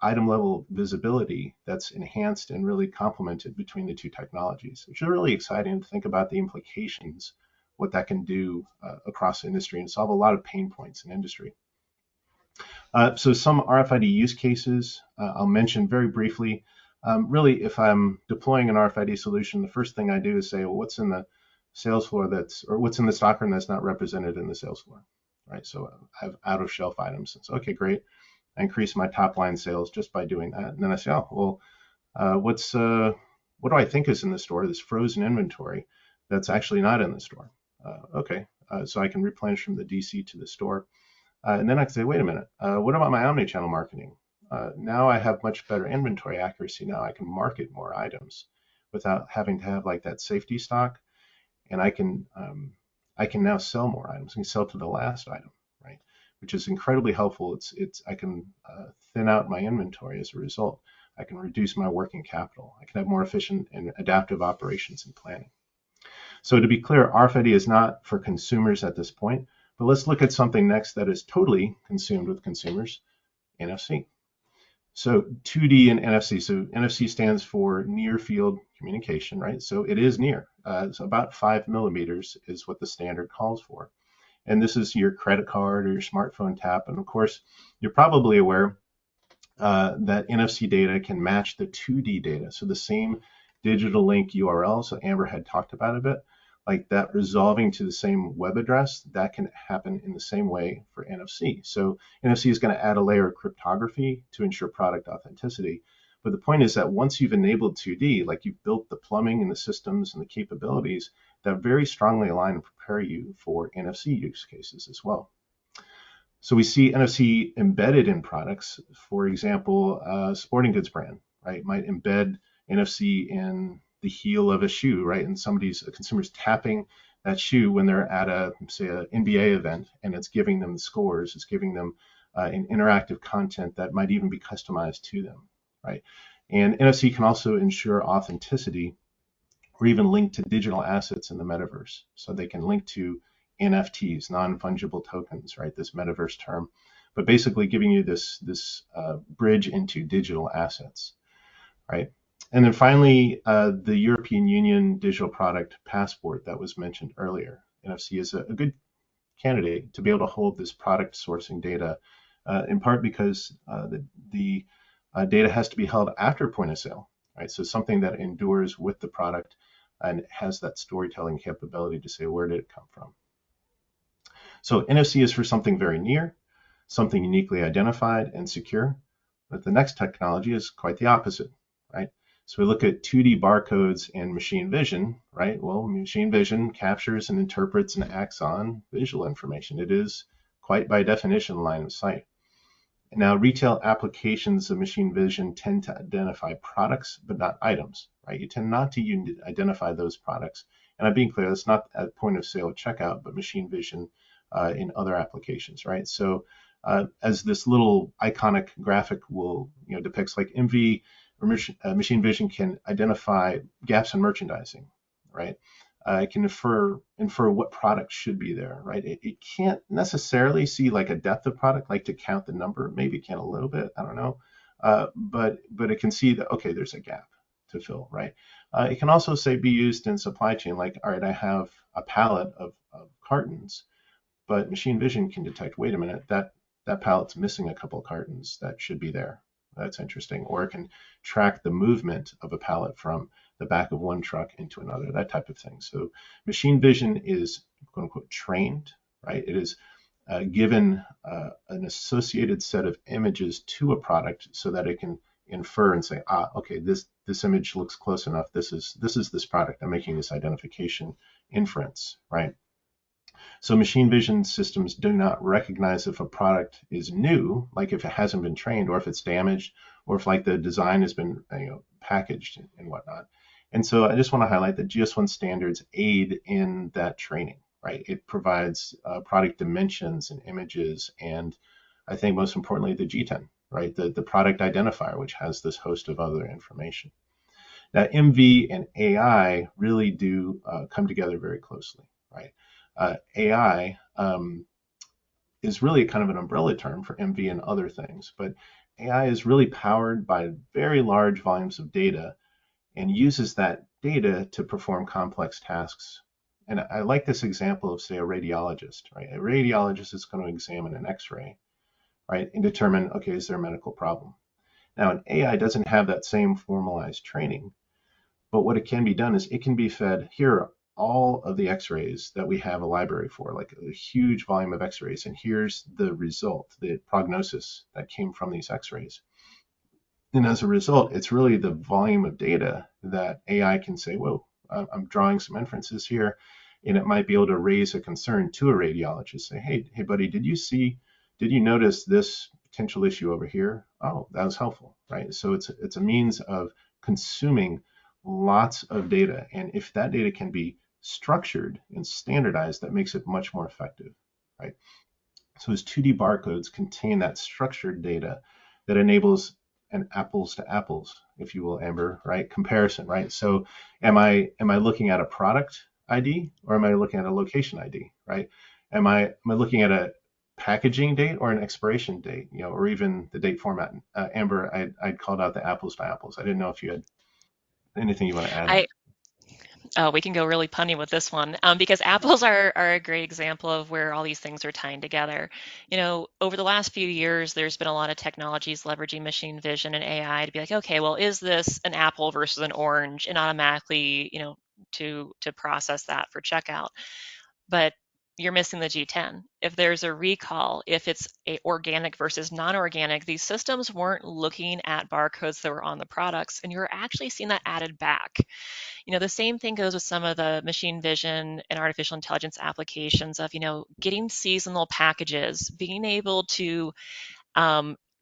item level visibility that's enhanced and really complemented between the two technologies, which is really exciting to think about the implications, what that can do across the industry and solve a lot of pain points in industry. So some RFID use cases I'll mention very briefly. Really, if I'm deploying an RFID solution, the first thing I do is say, well, what's in the sales floor what's in the stockroom that's not represented in the sales floor, right? So I have out of shelf items. So, okay, great. I increase my top line sales just by doing that. And then I say, oh, well, what do I think is in the store? This frozen inventory that's actually not in the store. Okay, so I can replenish from the DC to the store. And then I can say, wait a minute, what about my omni-channel marketing? Now I have much better inventory accuracy. Now I can market more items without having to have like that safety stock. And I can now sell more items. I can sell to the last item, right? Which is incredibly helpful. I can thin out my inventory as a result. I can reduce my working capital. I can have more efficient and adaptive operations and planning. So to be clear, RFID is not for consumers at this point, but let's look at something next that is totally consumed with consumers, NFC. So 2D and NFC. So NFC stands for near field communication, right? So it is near. It's about 5 millimeters is what the standard calls for. And this is your credit card or your smartphone tap. And of course, you're probably aware that NFC data can match the 2D data. So the same digital link URL, so Amber had talked about a bit, like that resolving to the same web address, that can happen in the same way for NFC. So NFC is going to add a layer of cryptography to ensure product authenticity. But the point is that once you've enabled 2D, like you've built the plumbing and the systems and the capabilities that very strongly align and prepare you for NFC use cases as well. So we see NFC embedded in products. For example, a sporting goods brand, right, might embed NFC in the heel of a shoe, right? And a consumer's tapping that shoe when they're at say, an NBA event, and it's giving them the scores, it's giving them an interactive content that might even be customized to them, right? And NFC can also ensure authenticity or even link to digital assets in the metaverse. So they can link to NFTs, non-fungible tokens, right? This metaverse term, but basically giving you this bridge into digital assets, right? And then finally, the European Union digital product passport that was mentioned earlier. NFC is a good candidate to be able to hold this product sourcing data, in part because the data has to be held after point of sale, right? So something that endures with the product and has that storytelling capability to say, where did it come from? So NFC is for something very near, something uniquely identified and secure. But the next technology is quite the opposite, right? So we look at 2D barcodes and machine vision, right? Well, machine vision captures and interprets and acts on visual information. It is quite by definition line of sight. Now, retail applications of machine vision tend to identify products, but not items, right? You tend not to identify those products. And I'm being clear, that's not at point of sale checkout, but machine vision in other applications, right? So as this little iconic graphic will depicts, like MV or machine vision can identify gaps in merchandising, right? It can infer what product should be there, right? It can't necessarily see like a depth of product, like to count the number. Maybe it can a little bit, I don't know. But it can see that, okay, there's a gap to fill, right? It can also be used in supply chain, like, all right, I have a pallet of cartons, but machine vision can detect, wait a minute, that pallet's missing a couple of cartons that should be there. That's interesting. Or it can track the movement of a pallet from the back of one truck into another, that type of thing. So machine vision is, quote unquote, trained, right? It is given an associated set of images to a product so that it can infer and say, okay, this image looks close enough. This is this product. I'm making this identification inference, right? So machine vision systems do not recognize if a product is new, like if it hasn't been trained, or if it's damaged, or if like the design has been packaged and whatnot. And so I just want to highlight that GS1 standards aid in that training, right? It provides product dimensions and images, and I think most importantly, the G10, right? The product identifier, which has this host of other information. Now, MV and AI really do come together very closely, right? AI is really kind of an umbrella term for MV and other things, but AI is really powered by very large volumes of data and uses that data to perform complex tasks. And I like this example of, say, a radiologist, right? A radiologist is going to examine an X-ray, right, and determine, okay, is there a medical problem? Now, an AI doesn't have that same formalized training, but what it can be done is it can be fed, here all of the X-rays that we have a library for, like a huge volume of X-rays, and here's the result, the prognosis that came from these X-rays. And as a result, it's really the volume of data that AI can say, whoa, I'm drawing some inferences here, and it might be able to raise a concern to a radiologist, say, hey buddy, did you notice this potential issue over here? Oh, that was helpful, right? So it's a means of consuming lots of data, and if that data can be structured and standardized, that makes it much more effective, right? So as 2D barcodes contain that structured data that enables an apples to apples, if you will, Amber, right, comparison, right? So am I looking at a product ID, or am I looking at a location ID, right? Am I looking at a packaging date or an expiration date, or even the date format. Amber, I'd called out the apples to apples. I didn't know if you had anything you want to add. We can go really punny with this one because apples are a great example of where all these things are tying together. Over the last few years, there's been a lot of technologies leveraging machine vision and AI to be like, okay, well, is this an apple versus an orange, and automatically, to process that for checkout. But you're missing the G10. If there's a recall, if it's a organic versus non-organic, these systems weren't looking at barcodes that were on the products, and you're actually seeing that added back. The same thing goes with some of the machine vision and artificial intelligence applications of, getting seasonal packages, being able to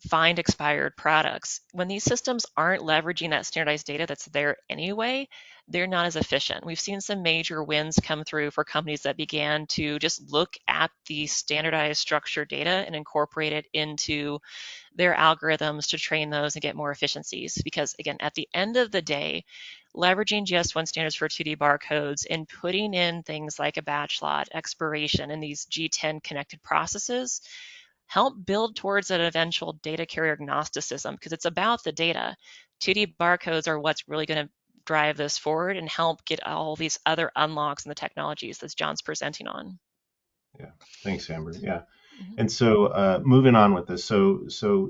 find expired products. When these systems aren't leveraging that standardized data that's there anyway, they're not as efficient. We've seen some major wins come through for companies that began to just look at the standardized structured data and incorporate it into their algorithms to train those and get more efficiencies. Because again, at the end of the day, leveraging GS1 standards for 2D barcodes and putting in things like a batch lot, expiration, and these G10 connected processes help build towards an eventual data carrier agnosticism, because it's about the data. 2D barcodes are what's really going to drive this forward and help get all these other unlocks and the technologies that John's presenting on. Yeah, thanks, Amber. Yeah. And so moving on with this, so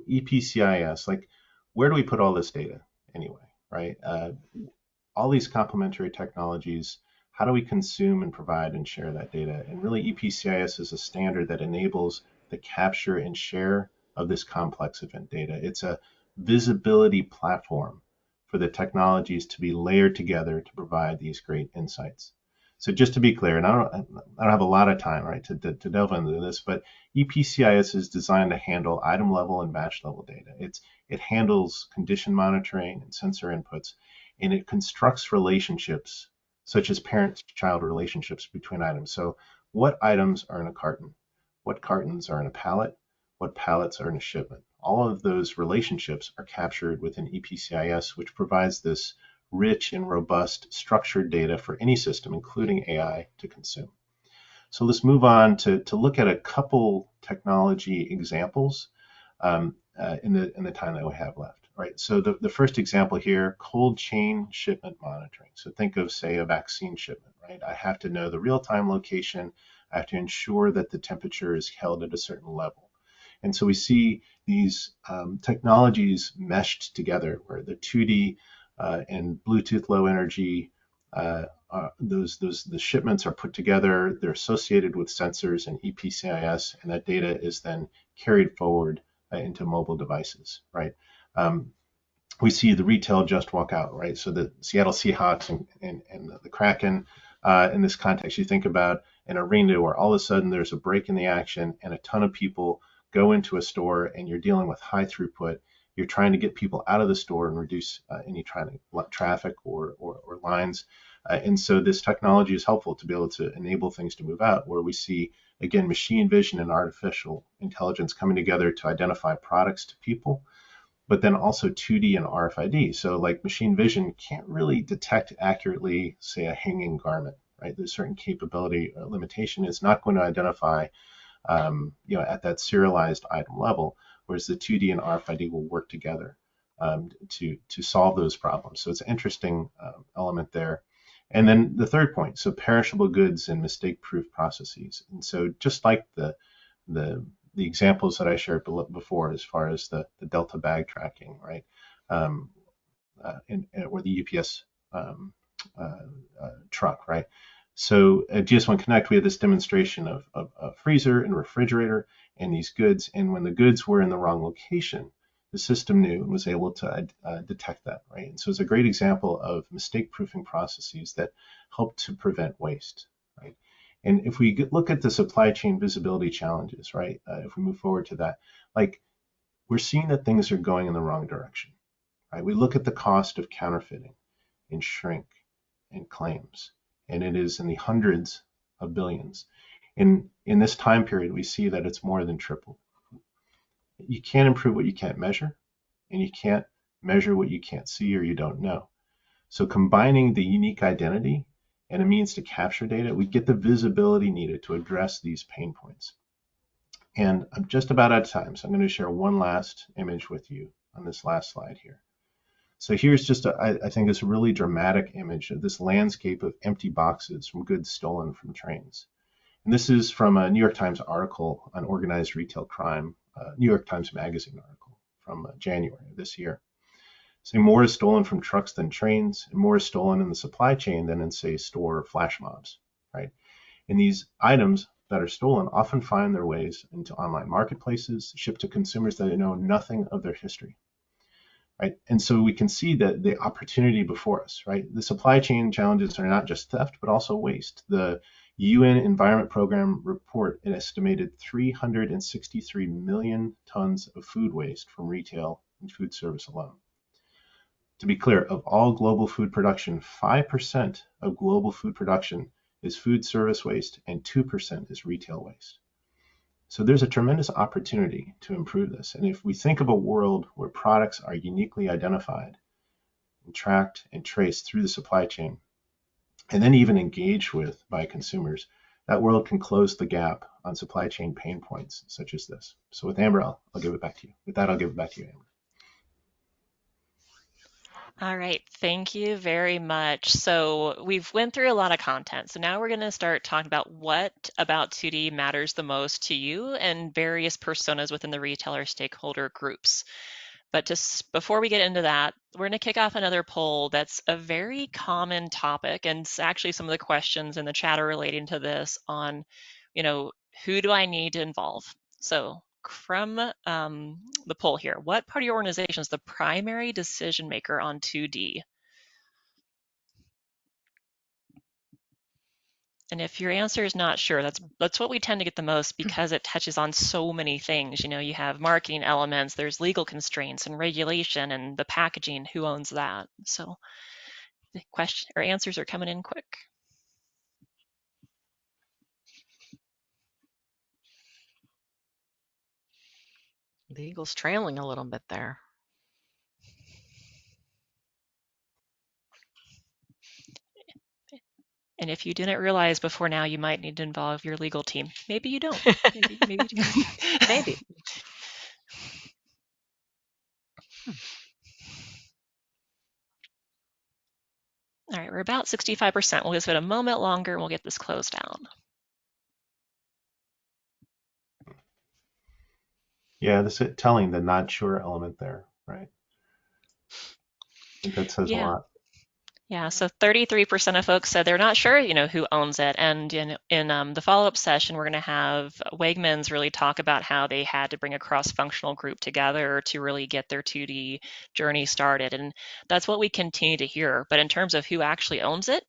EPCIS, like, where do we put all this data anyway, right? All these complementary technologies, how do we consume and provide and share that data? And really, EPCIS is a standard that enables the capture and share of this complex event data. It's a visibility platform for the technologies to be layered together to provide these great insights. So just to be clear, and I don't have a lot of time, right, to delve into this, but EPCIS is designed to handle item level and batch level data. It handles condition monitoring and sensor inputs, and it constructs relationships such as parent-child relationships between items. So what items are in a carton? What cartons are in a pallet? What pallets are in a shipment? All of those relationships are captured within EPCIS, which provides this rich and robust structured data for any system, including AI, to consume. So let's move on to look at a couple technology examples in the time that we have left. Right. So the first example here, cold chain shipment monitoring. So think of, say, a vaccine shipment. Right. I have to know the real-time location. I have to ensure that the temperature is held at a certain level. And so we see these technologies meshed together, where the 2D and Bluetooth low energy, the shipments are put together. They're associated with sensors and EPCIS, and that data is then carried forward into mobile devices, right? We see the retail just walk out, right? So the Seattle Seahawks and the Kraken, in this context, you think about an arena where all of a sudden there's a break in the action and a ton of people go into a store, and you're dealing with high throughput. You're trying to get people out of the store and reduce any traffic or lines. And so this technology is helpful to be able to enable things to move out, where we see, again, machine vision and artificial intelligence coming together to identify products to people, but then also 2D and RFID. So like machine vision can't really detect accurately, say, a hanging garment, right? There's certain capability limitation. It's not going to identify, at that serialized item level, whereas the 2D and RFID will work together to solve those problems. So it's an interesting element there. And then the third point, so perishable goods and mistake-proof processes. And so just like the examples that I shared before, as far as the Delta bag tracking, right, or the UPS truck, right? So at GS1 Connect, we had this demonstration of a freezer and refrigerator and these goods. And when the goods were in the wrong location, the system knew and was able to detect that, right? And so it's a great example of mistake-proofing processes that help to prevent waste, right? And if we look at the supply chain visibility challenges, right, if we move forward to that, like, we're seeing that things are going in the wrong direction, right? We look at the cost of counterfeiting and shrink and claims, and it is in the hundreds of billions. In this time period, we see that it's more than tripled. You can't improve what you can't measure, and you can't measure what you can't see or you don't know. So combining the unique identity and a means to capture data, we get the visibility needed to address these pain points. And I'm just about out of time, so I'm going to share one last image with you on this last slide here. So here's just, I think, this really dramatic image of this landscape of empty boxes from goods stolen from trains. And this is from a New York Times article on organized retail crime, New York Times Magazine article from January of this year. So more is stolen from trucks than trains, and more is stolen in the supply chain than in, say, store flash mobs, right? And these items that are stolen often find their ways into online marketplaces, shipped to consumers that know nothing of their history. Right? And so we can see that the opportunity before us, right? The supply chain challenges are not just theft, but also waste. The UN Environment Program report an estimated 363 million tons of food waste from retail and food service alone. To be clear, of all global food production, 5% of global food production is food service waste and 2% is retail waste. So there's a tremendous opportunity to improve this. And if we think of a world where products are uniquely identified and tracked and traced through the supply chain, and then even engaged with by consumers, that world can close the gap on supply chain pain points such as this. So with Amber, I'll give it back to you. With that, I'll give it back to you, Amber. All right, thank you very much. So we've went through a lot of content. So now we're going to start talking about what about 2D matters the most to you and various personas within the retailer stakeholder groups. But just before we get into that, we're going to kick off another poll that's a very common topic, and it's actually some of the questions in the chat are relating to this on, who do I need to involve? So from the poll here, what part of your organization is the primary decision maker on 2D? And if your answer is not sure, that's what we tend to get the most because it touches on so many things. You have marketing elements, there's legal constraints and regulation and the packaging, who owns that? So the question or answers are coming in quick. Legal's trailing a little bit there. And if you didn't realize before now, you might need to involve your legal team. Maybe you don't. Maybe you do. Maybe. All right, we're about 65%. We'll just wait a moment longer and we'll get this closed out. Yeah, this is telling the not sure element there, right? I think that says a lot. Yeah, so 33% of folks said they're not sure, who owns it. And in the follow-up session, we're going to have Wegmans really talk about how they had to bring a cross-functional group together to really get their 2D journey started. And that's what we continue to hear. But in terms of who actually owns it,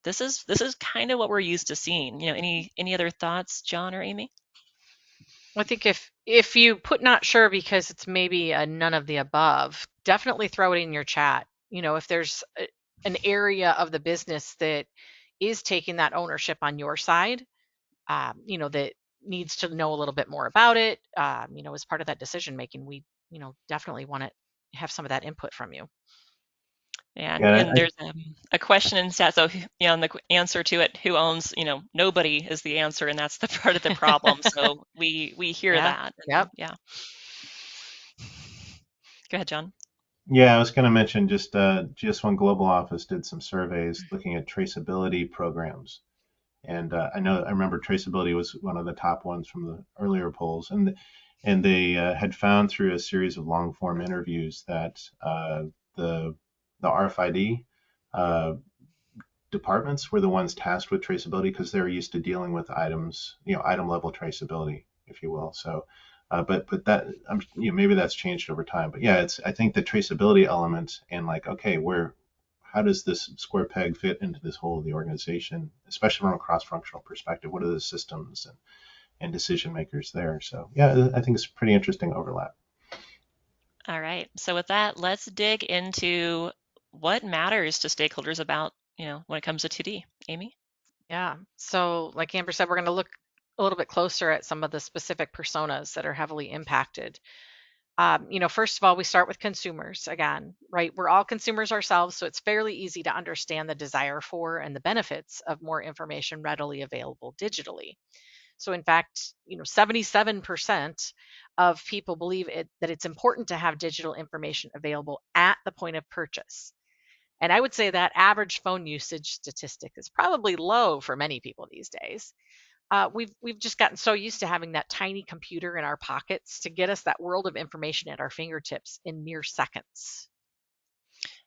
this is kind of what we're used to seeing. Any other thoughts, John or Amy? I think if you put not sure because it's maybe a none of the above, definitely throw it in your chat. If there's an area of the business that is taking that ownership on your side, that needs to know a little bit more about it, as part of that decision making, we, definitely want to have some of that input from you. And there's a question in chat. So, and the answer to it, who owns, nobody is the answer, and that's the part of the problem. So we hear that. Yep. Yeah. Go ahead, John. Yeah, I was going to mention just GS1 Global Office did some surveys looking at traceability programs. And I remember traceability was one of the top ones from the earlier polls. And they had found through a series of long form interviews that the RFID departments were the ones tasked with traceability because they're used to dealing with items, item level traceability, if you will. So, but that maybe that's changed over time. But yeah, I think the traceability element and how does this square peg fit into this whole of the organization, especially from a cross-functional perspective? What are the systems and decision makers there? So yeah, I think it's a pretty interesting overlap. All right. So with that, let's dig into what matters to stakeholders about, when it comes to 2D. Amy? Yeah. So like Amber said, we're going to look a little bit closer at some of the specific personas that are heavily impacted. First of all, we start with consumers again, right? We're all consumers ourselves, so it's fairly easy to understand the desire for and the benefits of more information readily available digitally. So in fact, 77% of people believe that it's important to have digital information available at the point of purchase. And I would say that average phone usage statistic is probably low for many people these days. We've just gotten so used to having that tiny computer in our pockets to get us that world of information at our fingertips in mere seconds.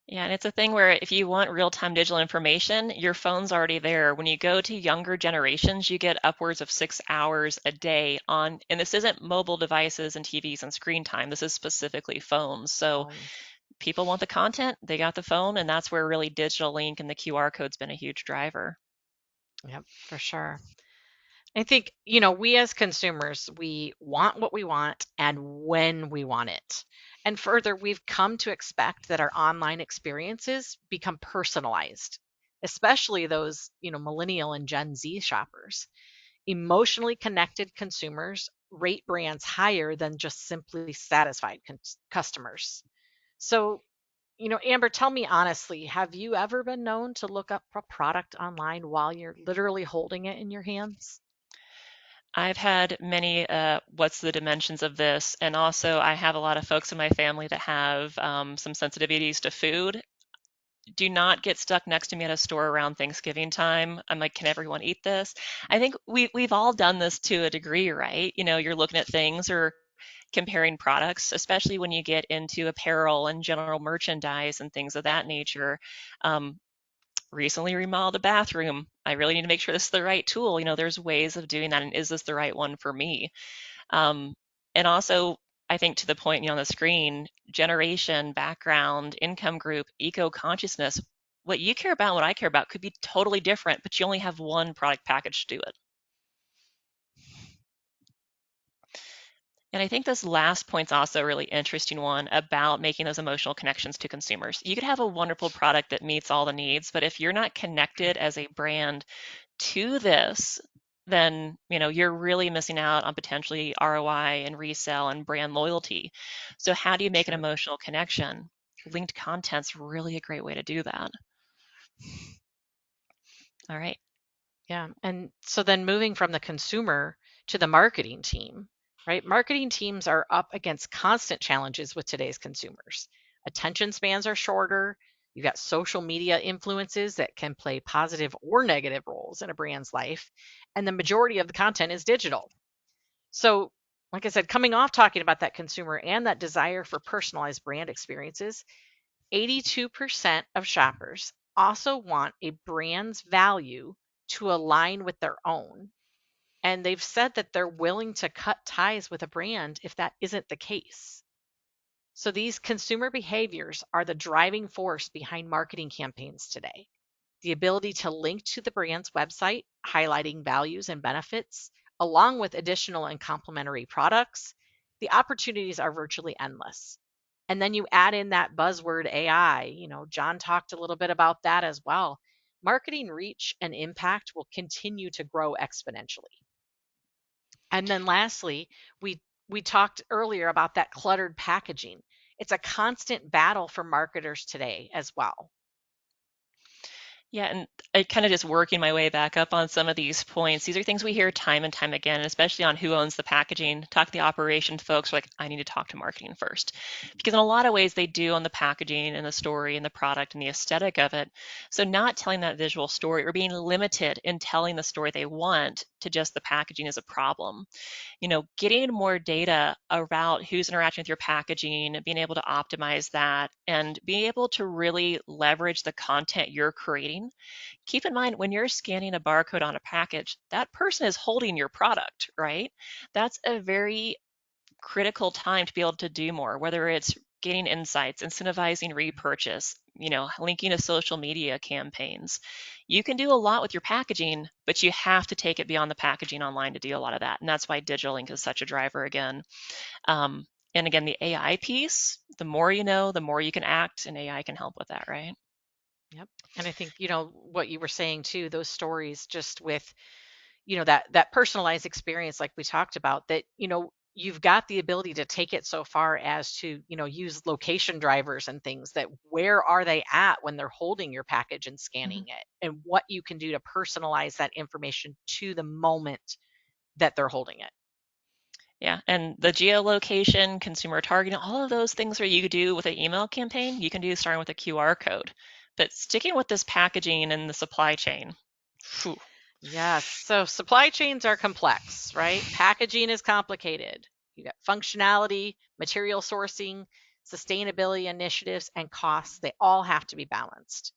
Yeah, and it's a thing where if you want real-time digital information, your phone's already there. When you go to younger generations, you get upwards of 6 hours a day on, and this isn't mobile devices and TVs and screen time. This is specifically phones. So people want the content, they got the phone, and that's where really Digital Link and the QR code's been a huge driver. Yep, for sure. I think, we as consumers, we want what we want and when we want it. And further, we've come to expect that our online experiences become personalized, especially those, millennial and Gen Z shoppers. Emotionally connected consumers rate brands higher than just simply satisfied customers. So, Amber, tell me honestly, have you ever been known to look up a product online while you're literally holding it in your hands? I've had many, what's the dimensions of this? And also, I have a lot of folks in my family that have some sensitivities to food. Do not get stuck next to me at a store around Thanksgiving time. I'm like, can everyone eat this? I think we've all done this to a degree, right? You're looking at things or comparing products, especially when you get into apparel and general merchandise and things of that nature. Um, Recently remodeled a bathroom. I really need to make sure this is the right tool. There's ways of doing that, and is this the right one for me? Um, and also, I think to the point on the screen, generation, background, income group, eco-consciousness, what you care about, what I care about could be totally different, but you only have one product package to do it. And I think this last point's also a really interesting one about making those emotional connections to consumers. You could have a wonderful product that meets all the needs, but if you're not connected as a brand to this, then you're really missing out on potentially ROI and resale and brand loyalty. So how do you make an True. emotional connection? Linked content's really a great way to do that. All right. Yeah. And so then moving from the consumer to the marketing team, right? Marketing teams are up against constant challenges with today's consumers. Attention spans are shorter. You've got social media influences that can play positive or negative roles in a brand's life. And the majority of the content is digital. So, like I said, coming off talking about that consumer and that desire for personalized brand experiences, 82% of shoppers also want a brand's value to align with their own. And they've said that they're willing to cut ties with a brand if that isn't the case. So these consumer behaviors are the driving force behind marketing campaigns today. The ability to link to the brand's website, highlighting values and benefits, along with additional and complementary products, the opportunities are virtually endless. And then you add in that buzzword AI, John talked a little bit about that as well. Marketing reach and impact will continue to grow exponentially. And then lastly, we talked earlier about that cluttered packaging. It's a constant battle for marketers today as well. Yeah, and I kind of just working my way back up on some of these points. These are things we hear time and time again, especially on who owns the packaging. Talk to the operations folks, like, I need to talk to marketing first. Because in a lot of ways, they do on the packaging and the story and the product and the aesthetic of it. So not telling that visual story or being limited in telling the story they want to just the packaging is a problem. Getting more data about who's interacting with your packaging, being able to optimize that, and being able to really leverage the content you're creating. Keep in mind, when you're scanning a barcode on a package, that person is holding your product, right? That's a very critical time to be able to do more, whether it's gaining insights, incentivizing repurchase, linking to social media campaigns. You can do a lot with your packaging, but you have to take it beyond the packaging online to do a lot of that. And that's why Digital Link is such a driver again. And again, the AI piece, the more you know, the more you can act, and AI can help with that, right? Yep. And I think, what you were saying too, those stories just with, that personalized experience like we talked about, that, you've got the ability to take it so far as to, use location drivers and things, that where are they at when they're holding your package and scanning Mhm. it, and what you can do to personalize that information to the moment that they're holding it. Yeah, and the geolocation, consumer targeting, all of those things where you do with an email campaign, you can do starting with a QR code. But sticking with this packaging and the supply chain, phew. Yes, so supply chains are complex, right? Packaging is complicated. You got functionality, material sourcing, sustainability initiatives, and costs. They all have to be balanced.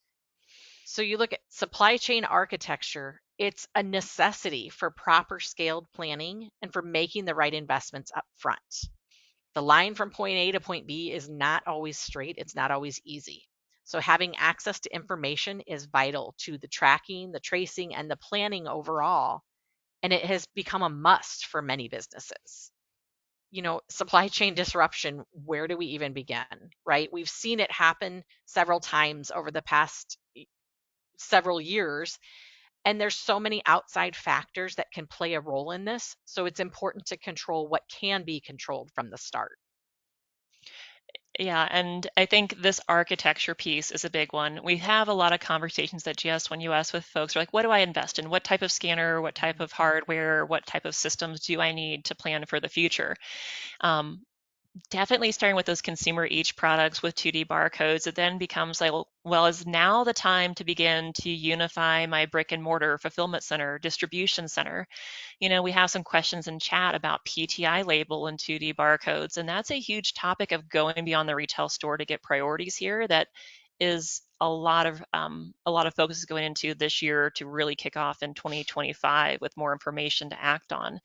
So you look at supply chain architecture, it's a necessity for proper scaled planning and for making the right investments up front. The line from point A to point B is not always straight, it's not always easy. So having access to information is vital to the tracking, the tracing, and the planning overall. And it has become a must for many businesses. Supply chain disruption, where do we even begin, right? We've seen it happen several times over the past several years, and there's so many outside factors that can play a role in this. So it's important to control what can be controlled from the start. Yeah, and I think this architecture piece is a big one. We have a lot of conversations at GS1 US with folks who are like, what do I invest in? What type of scanner, what type of hardware, what type of systems do I need to plan for the future? Definitely starting with those consumer each products with 2D barcodes, it then becomes like, well, is now the time to begin to unify my brick and mortar fulfillment center, distribution center? We have some questions in chat about PTI label and 2D barcodes, and that's a huge topic of going beyond the retail store to get priorities here. That is a lot of focus is going into this year to really kick off in 2025 with more information to act on.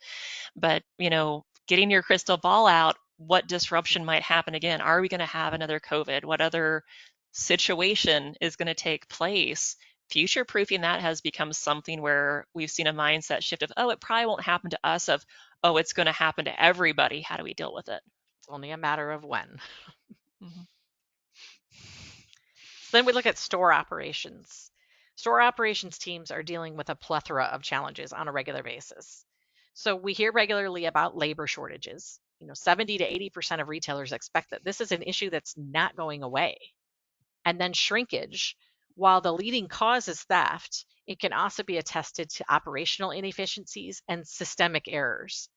But getting your crystal ball out, what disruption might happen again? Are we going to have another COVID? What other situation is going to take place? Future proofing that has become something where we've seen a mindset shift of, oh, it probably won't happen to us, of, oh, it's going to happen to everybody. How do we deal with it? It's only a matter of when. Mm-hmm. So then we look at store operations. Store operations teams are dealing with a plethora of challenges on a regular basis. So we hear regularly about labor shortages. 70 to 80% of retailers expect that this is an issue that's not going away. And then shrinkage, while the leading cause is theft, it can also be attested to operational inefficiencies and systemic errors.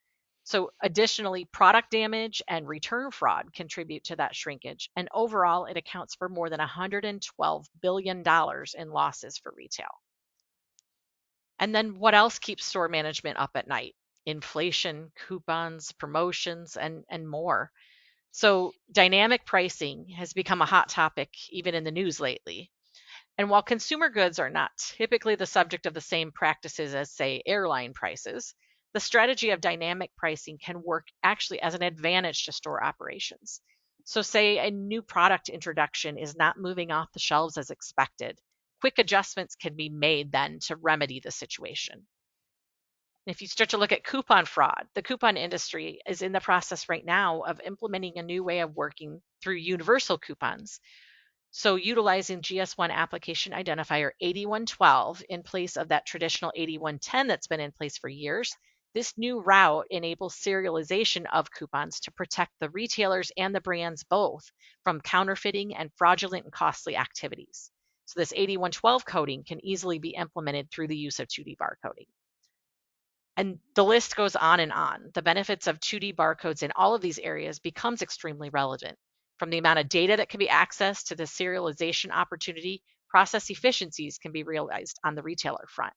So additionally, product damage and return fraud contribute to that shrinkage. And overall, it accounts for more than $112 billion in losses for retail. And then what else keeps store management up at night? Inflation, coupons, promotions, and more. So dynamic pricing has become a hot topic even in the news lately. And while consumer goods are not typically the subject of the same practices as, say, airline prices, the strategy of dynamic pricing can work actually as an advantage to store operations. So, say a new product introduction is not moving off the shelves as expected, quick adjustments can be made then to remedy the situation. If you start to look at coupon fraud, the coupon industry is in the process right now of implementing a new way of working through universal coupons. So utilizing GS1 application identifier 8112 in place of that traditional 8110 that's been in place for years, this new route enables serialization of coupons to protect the retailers and the brands both from counterfeiting and fraudulent and costly activities. So this 8112 coding can easily be implemented through the use of 2D barcoding. And the list goes on and on. The benefits of 2D barcodes in all of these areas becomes extremely relevant. From the amount of data that can be accessed to the serialization opportunity, process efficiencies can be realized on the retailer front.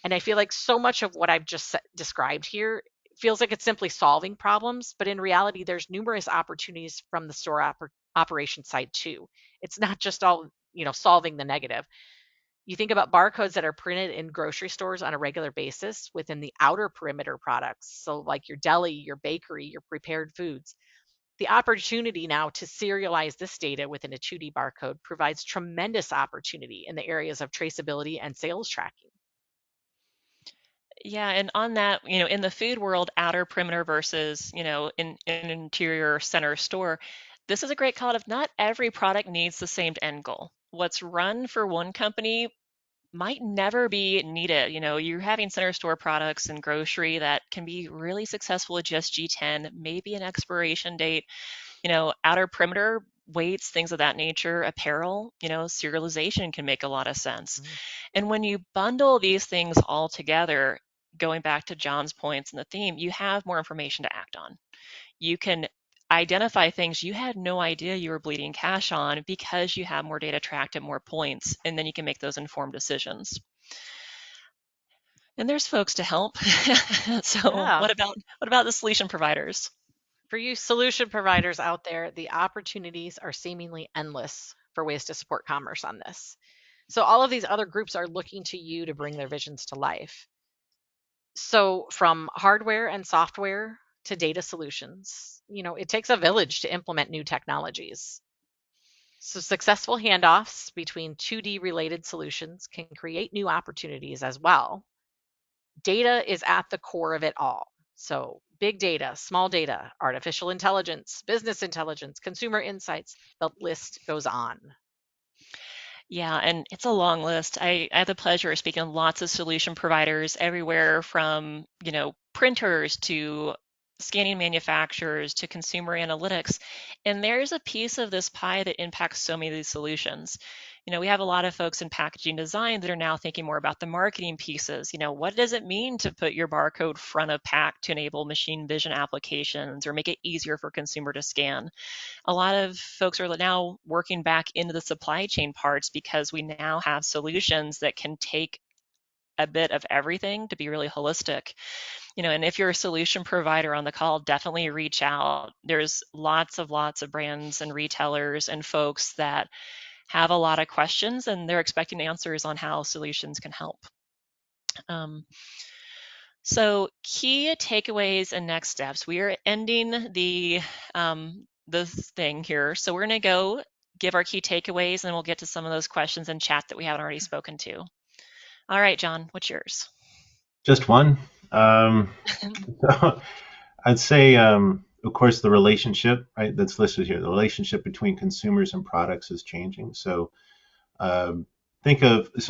And I feel like so much of what I've just described here feels like it's simply solving problems, but in reality, there's numerous opportunities from the store operation side too. It's not just all, solving the negative. You think about barcodes that are printed in grocery stores on a regular basis within the outer perimeter products. So like your deli, your bakery, your prepared foods. The opportunity now to serialize this data within a 2D barcode provides tremendous opportunity in the areas of traceability and sales tracking. Yeah, and on that, in the food world, outer perimeter versus, in interior center store, this is a great call out of not every product needs the same end goal. What's run for one company might never be needed. You're having center store products and grocery that can be really successful at just G10, maybe an expiration date, outer perimeter weights, things of that nature, apparel, serialization can make a lot of sense. And when you bundle these things all together, going back to John's points and the theme, you have more information to act on. You can identify things you had no idea you were bleeding cash on because you have more data tracked at more points, and then you can make those informed decisions. And there's folks to help. So Yeah. what about the solution providers? For you solution providers out there, the opportunities are seemingly endless for ways to support commerce on this. So all of these other groups are looking to you to bring their visions to life. So from hardware and software to data solutions, it takes a village to implement new technologies. So successful handoffs between 2D related solutions can create new opportunities as well. Data is at the core of it all. So big data, small data, artificial intelligence, business intelligence, consumer insights, the list goes on. Yeah, and it's a long list. I have the pleasure of speaking to lots of solution providers everywhere from, printers to scanning manufacturers to consumer analytics. And there's a piece of this pie that impacts so many of these solutions. We have a lot of folks in packaging design that are now thinking more about the marketing pieces. What does it mean to put your barcode front of pack to enable machine vision applications or make it easier for consumer to scan? A lot of folks are now working back into the supply chain parts because we now have solutions that can take a bit of everything to be really holistic. And if you're a solution provider on the call, definitely reach out. There's lots of brands and retailers and folks that have a lot of questions and they're expecting answers on how solutions can help. So key takeaways and next steps. We are ending the thing here. So we're going to go give our key takeaways and we'll get to some of those questions in chat that we haven't already spoken to. All right, John, what's yours? Just one. So I'd say, of course, the relationship, right, that's listed here, the relationship between consumers and products is changing. So so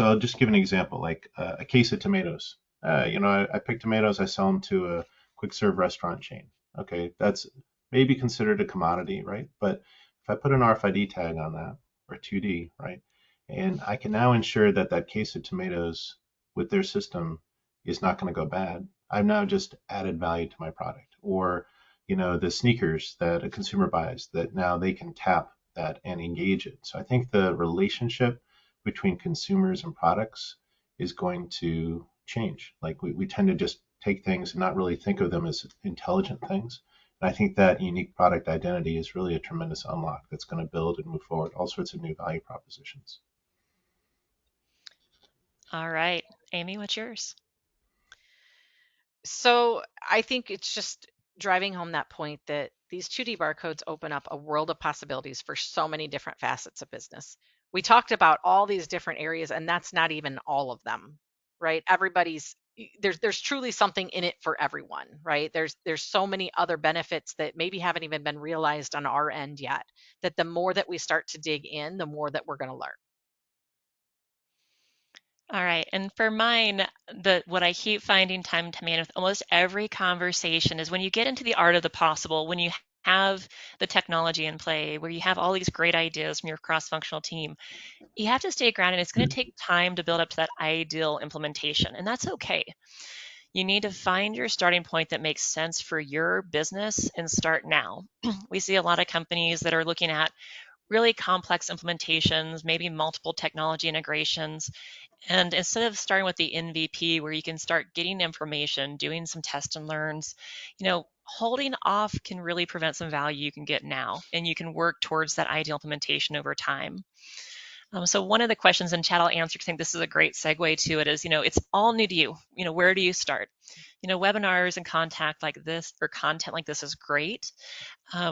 I'll just give an example, like a case of tomatoes. I pick tomatoes, I sell them to a quick serve restaurant chain. Okay, that's maybe considered a commodity, right? But if I put an RFID tag on that, or 2D, right, and I can now ensure that that case of tomatoes with their system is not going to go bad. I've now just added value to my product. Or, the sneakers that a consumer buys, that now they can tap that and engage it. So I think the relationship between consumers and products is going to change. Like we tend to just take things and not really think of them as intelligent things. And I think that unique product identity is really a tremendous unlock that's going to build and move forward all sorts of new value propositions. All right, Amy, what's yours? So I think it's just driving home that point that these 2D barcodes open up a world of possibilities for so many different facets of business. We talked about all these different areas, and that's not even all of them, right? There's truly something in it for everyone, right? There's so many other benefits that maybe haven't even been realized on our end yet, that the more that we start to dig in, the more that we're going to learn. All right, and for mine, what I keep finding time to man with almost every conversation is when you get into the art of the possible, when you have the technology in play, where you have all these great ideas from your cross-functional team, you have to stay grounded. It's going to take time to build up to that ideal implementation, and that's okay. You need to find your starting point that makes sense for your business and start now. We see a lot of companies that are looking at really complex implementations, maybe multiple technology integrations. And instead of starting with the MVP, where you can start getting information, doing some test and learns, holding off can really prevent some value you can get now, and you can work towards that ideal implementation over time. So one of the questions in chat I'll answer, because I think this is a great segue to it, is, it's all new to you. Where do you start? Webinars and content like this is great.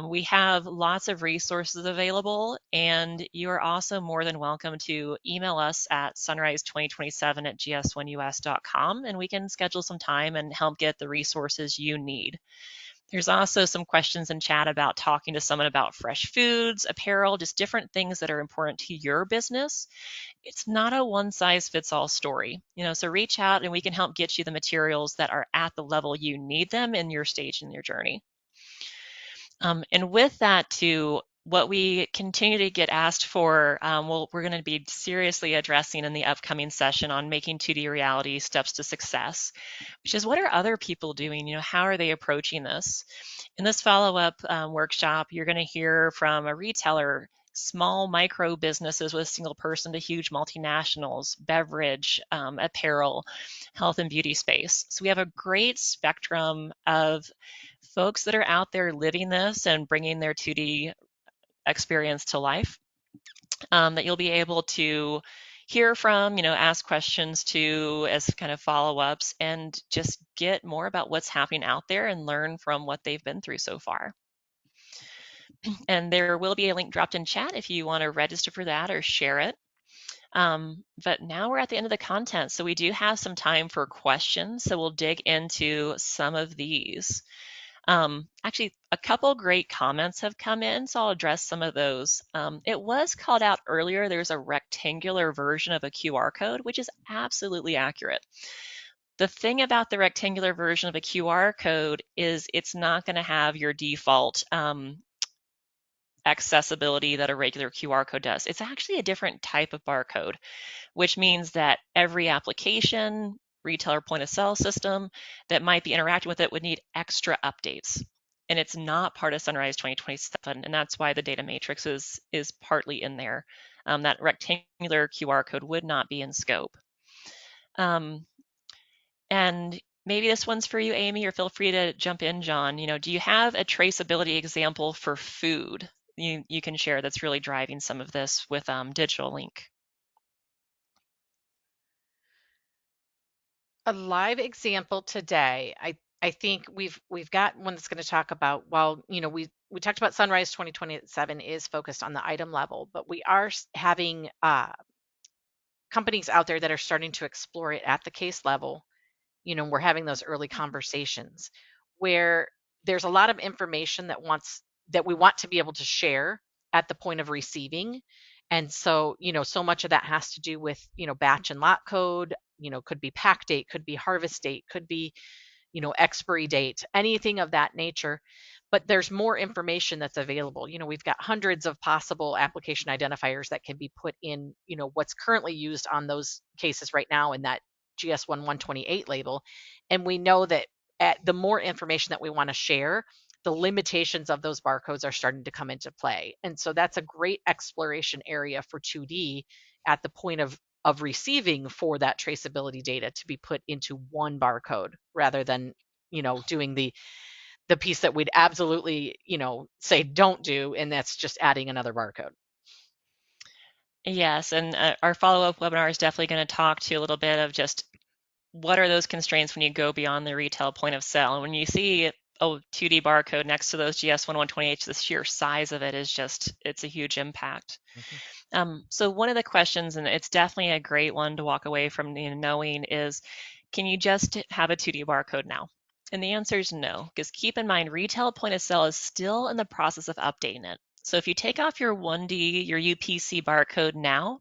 We have lots of resources available, and you are also more than welcome to email us at sunrise2027@gs1us.com, and we can schedule some time and help get the resources you need. There's also some questions in chat about talking to someone about fresh foods, apparel, just different things that are important to your business. It's not a one-size-fits-all story, so reach out and we can help get you the materials that are at the level you need them in your stage in your journey. And with that too, what we continue to get asked for, we're going to be seriously addressing in the upcoming session on making 2D reality steps to success, which is what are other people doing? How are they approaching this? In this follow-up workshop, you're going to hear from a retailer, small micro businesses with single person to huge multinationals, beverage, apparel, health and beauty space. So we have a great spectrum of folks that are out there living this and bringing their 2D experience to life, that you'll be able to hear from, ask questions to as kind of follow-ups, and just get more about what's happening out there and learn from what they've been through so far. And there will be a link dropped in chat if you want to register for that or share it. But now we're at the end of the content, so we do have some time for questions, so we'll dig into some of these. Actually, a couple great comments have come in, so I'll address some of those. It was called out earlier, there's a rectangular version of a QR code, which is absolutely accurate. The thing about the rectangular version of a QR code is it's not going to have your default accessibility that a regular QR code does. It's actually a different type of barcode, which means that every application, retailer point of sale system that might be interacting with it would need extra updates. And it's not part of Sunrise 2027, and that's why the data matrix is partly in there. That rectangular QR code would not be in scope. And maybe this one's for you, Amy, or feel free to jump in, John. Do you have a traceability example for food you can share that's really driving some of this with Digital Link? A live example today, I think we've got one that's going to talk about, well, we talked about Sunrise 2027 is focused on the item level, but we are having companies out there that are starting to explore it at the case level. We're having those early conversations where there's a lot of information that we want to be able to share at the point of receiving. And so, so much of that has to do with, batch and lot code, could be pack date, could be harvest date, could be, expiry date, anything of that nature. But there's more information that's available. We've got hundreds of possible application identifiers that can be put in, what's currently used on those cases right now in that GS1 128 label. And we know that the more information that we want to share, the limitations of those barcodes are starting to come into play. And so that's a great exploration area for 2D at the point of receiving for that traceability data to be put into one barcode rather than, doing the piece that we'd absolutely, say don't do, and that's just adding another barcode. Yes, and our follow-up webinar is definitely going to talk to you a little bit of just what are those constraints when you go beyond the retail point of sale. And when you see a 2D barcode next to those GS1 128, the sheer size of it is just, it's a huge impact. So one of the questions, and it's definitely a great one to walk away from knowing, is can you just have a 2D barcode now? And the answer is no, because keep in mind, retail point of sale is still in the process of updating it. So if you take off your 1D, your UPC barcode now,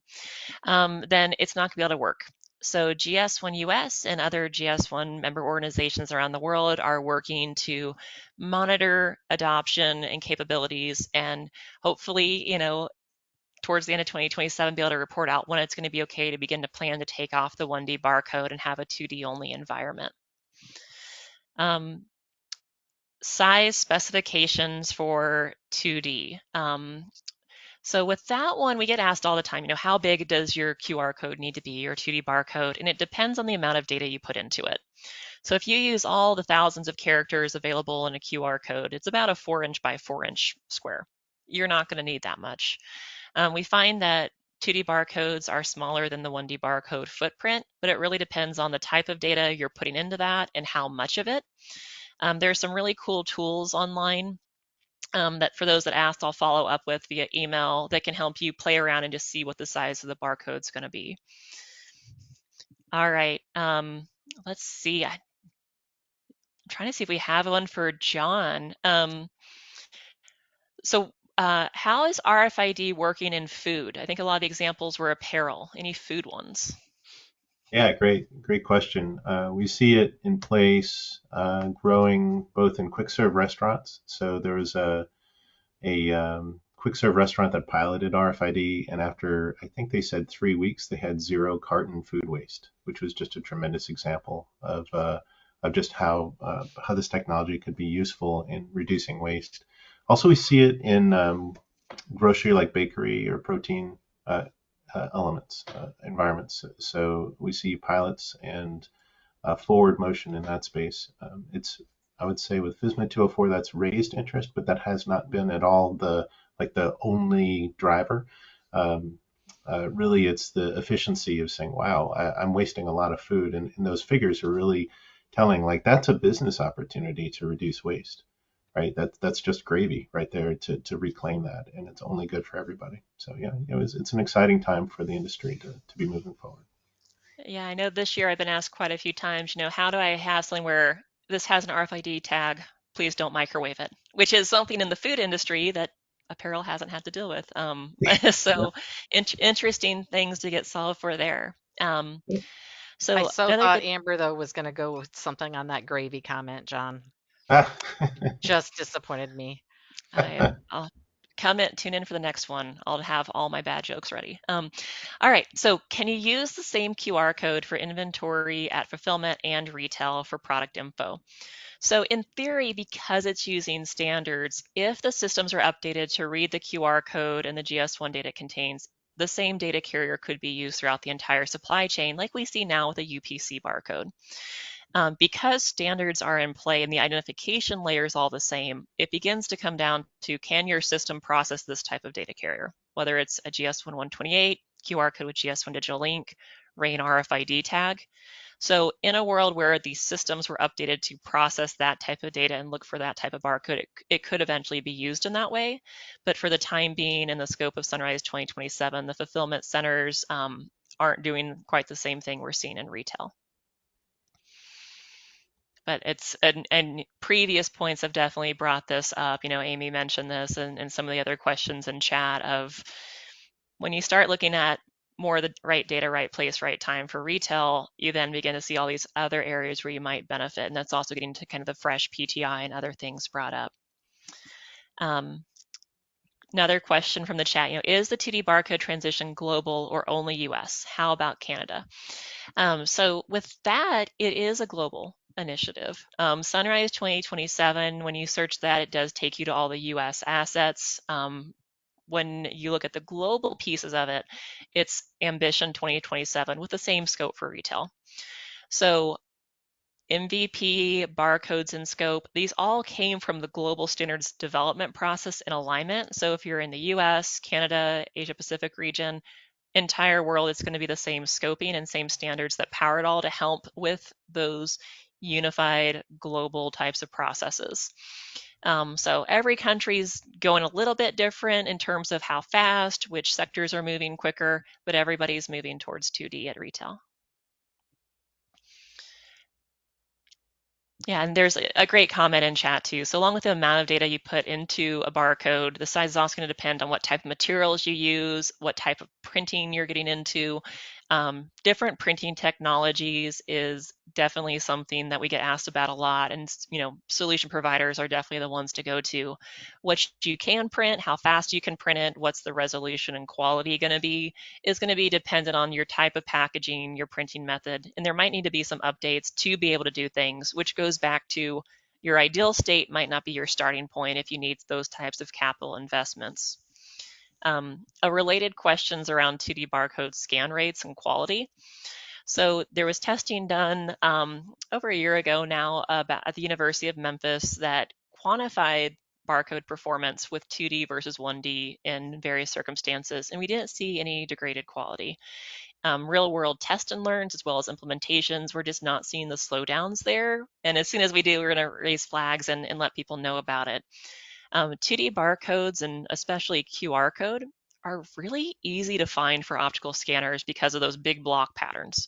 then it's not going to be able to work. So GS1 US and other GS1 member organizations around the world are working to monitor adoption and capabilities, and hopefully, towards the end of 2027, be able to report out when it's going to be okay to begin to plan to take off the 1D barcode and have a 2D only environment. Size specifications for 2D. So with that one, we get asked all the time, how big does your QR code need to be, your 2D barcode? And it depends on the amount of data you put into it. So if you use all the thousands of characters available in a QR code, it's about a 4-inch by 4-inch square. You're not going to need that much. We find that 2D barcodes are smaller than the 1D barcode footprint, but it really depends on the type of data you're putting into that and how much of it. There's some really cool tools online that for those that asked, I'll follow up with via email that can help you play around and just see what the size of the barcode is going to be. All right, let's see. I'm trying to see if we have one for John. So how is RFID working in food? I think a lot of the examples were apparel. Any food ones? Yeah, great question. We see it in place growing both in quick serve restaurants. So there was a quick quick serve restaurant that piloted RFID, and after I think they said 3 weeks, they had 0 carton food waste, which was just a tremendous example of just how this technology could be useful in reducing waste. Also, we see it in grocery like bakery or protein elements, environments. So we see pilots and forward motion in that space. I would say with FSMA 204, that's raised interest, but that has not been at all the only driver. Really, it's the efficiency of saying, wow, I'm wasting a lot of food. And those figures are really telling, like, that's a business opportunity to reduce waste, right? That's just gravy right there to reclaim that. And it's only good for everybody. So yeah, it's an exciting time for the industry to be moving forward. Yeah, I know this year I've been asked quite a few times, how do I have something where this has an RFID tag, please don't microwave it, which is something in the food industry that apparel hasn't had to deal with. So interesting things to get solved for there. I So so another thought good, Amber, though, was going to go with something on that gravy comment, John. Ah. Just disappointed me. I'll tune in for the next one. I'll have all my bad jokes ready. All right, so can you use the same QR code for inventory at fulfillment and retail for product info? So in theory, because it's using standards, if the systems are updated to read the QR code and the GS1 data contains, the same data carrier could be used throughout the entire supply chain, like we see now with a UPC barcode. Because standards are in play and the identification layer is all the same, it begins to come down to, can your system process this type of data carrier? Whether it's a GS1 128, QR code with GS1 Digital Link, RAIN RFID tag. So in a world where these systems were updated to process that type of data and look for that type of barcode, it could eventually be used in that way. But for the time being, in the scope of Sunrise 2027, the fulfillment centers aren't doing quite the same thing we're seeing in retail. But and previous points have definitely brought this up. Amy mentioned this and some of the other questions in chat of, when you start looking at more of the right data, right place, right time for retail, you then begin to see all these other areas where you might benefit. And that's also getting to kind of the fresh PTI and other things brought up. Another question from the chat, is the 2D barcode transition global or only US? How about Canada? So with that, it is a global initiative. Sunrise 2027, when you search that, it does take you to all the US assets. When you look at the global pieces of it, it's Ambition 2027 with the same scope for retail. So MVP, barcodes, and scope, these all came from the global standards development process in alignment. So if you're in the US, Canada, Asia Pacific region, entire world, it's going to be the same scoping and same standards that power it all to help with those unified global types of processes. So every country's going a little bit different in terms of how fast, which sectors are moving quicker, but everybody's moving towards 2D at retail. Yeah, and there's a great comment in chat too. So along with the amount of data you put into a barcode, the size is also going to depend on what type of materials you use, what type of printing you're getting into. Different printing technologies is definitely something that we get asked about a lot, and solution providers are definitely the ones to go to. What you can print, how fast you can print it, what's the resolution and quality going to be, is going to be dependent on your type of packaging, your printing method, and there might need to be some updates to be able to do things, which goes back to your ideal state might not be your starting point if you need those types of capital investments. A related questions around 2D barcode scan rates and quality. So there was testing done over a year ago now at the University of Memphis that quantified barcode performance with 2D versus 1D in various circumstances, and we didn't see any degraded quality. Real world test and learns as well as implementations, we're just not seeing the slowdowns there. And as soon as we do, we're going to raise flags and let people know about it. 2D barcodes and especially QR code are really easy to find for optical scanners because of those big block patterns.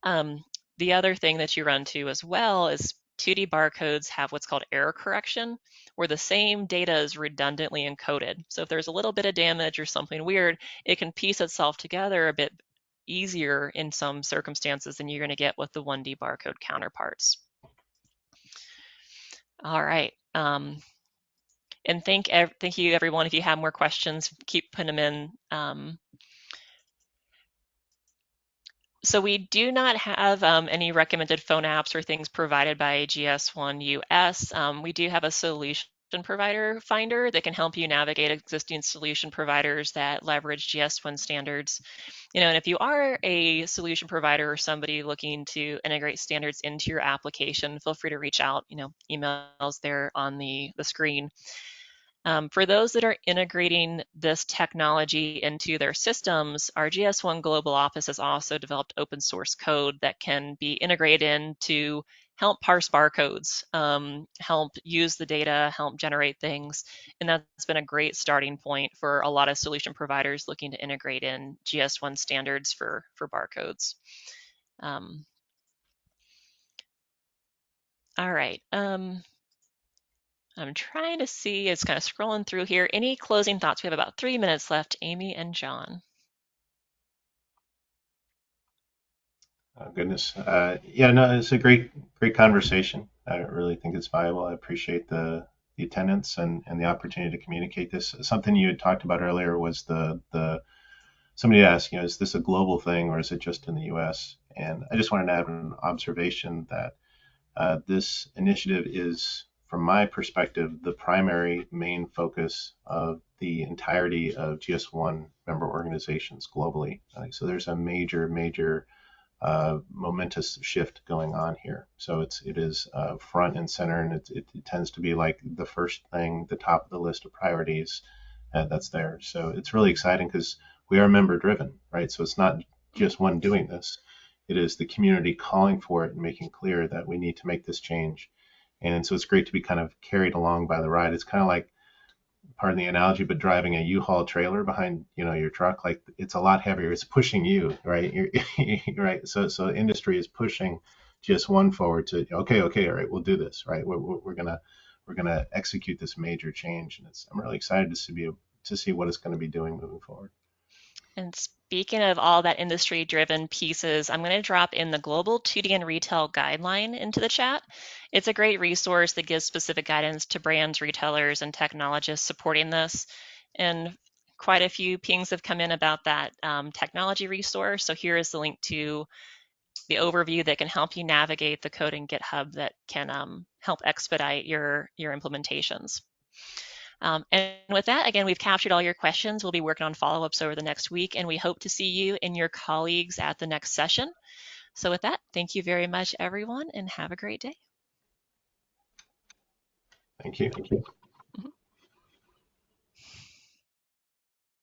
The other thing that you run to as well is 2D barcodes have what's called error correction, where the same data is redundantly encoded. So if there's a little bit of damage or something weird, it can piece itself together a bit easier in some circumstances than you're going to get with the 1D barcode counterparts. All right. And thank you, everyone. If you have more questions, keep putting them in. So we do not have any recommended phone apps or things provided by GS1 US. We do have a solution provider finder that can help you navigate existing solution providers that leverage GS1 standards. And if you are a solution provider or somebody looking to integrate standards into your application, feel free to reach out. Emails there on the screen. For those that are integrating this technology into their systems, our GS1 Global Office has also developed open source code that can be integrated in to help parse barcodes, help use the data, help generate things. And that's been a great starting point for a lot of solution providers looking to integrate in GS1 standards for barcodes. All right. I'm trying to see, it's kind of scrolling through here. Any closing thoughts? We have about 3 minutes left, Amy and John. Oh, goodness. Yeah, no, it's a great conversation. I really think it's valuable. I appreciate the attendance and the opportunity to communicate this. Something you had talked about earlier was somebody asked, is this a global thing or is it just in the US? And I just wanted to add an observation that this initiative is, from my perspective, the primary main focus of the entirety of GS1 member organizations globally. So there's a major momentous shift going on here. So it is front and center, and it tends to be like the first thing, the top of the list of priorities that's there. So it's really exciting because we are member driven, right? So it's not just one doing this. It is the community calling for it and making clear that we need to make this change. And so it's great to be kind of carried along by the ride. It's kind of like, pardon the analogy, but driving a U-Haul trailer behind, your truck, like it's a lot heavier. It's pushing you, right? Right. So industry is pushing GS1 forward to, okay, all right, we'll do this, right? We're gonna execute this major change, and I'm really excited to see what it's going to be doing moving forward. And speaking of all that industry-driven pieces, I'm going to drop in the Global 2D and Retail Guideline into the chat. It's a great resource that gives specific guidance to brands, retailers, and technologists supporting this. And quite a few pings have come in about that technology resource. So here is the link to the overview that can help you navigate the code in GitHub that can help expedite your implementations. And with that, again, we've captured all your questions. We'll be working on follow-ups over the next week, and we hope to see you and your colleagues at the next session. So with that, thank you very much, everyone, and have a great day. Thank you.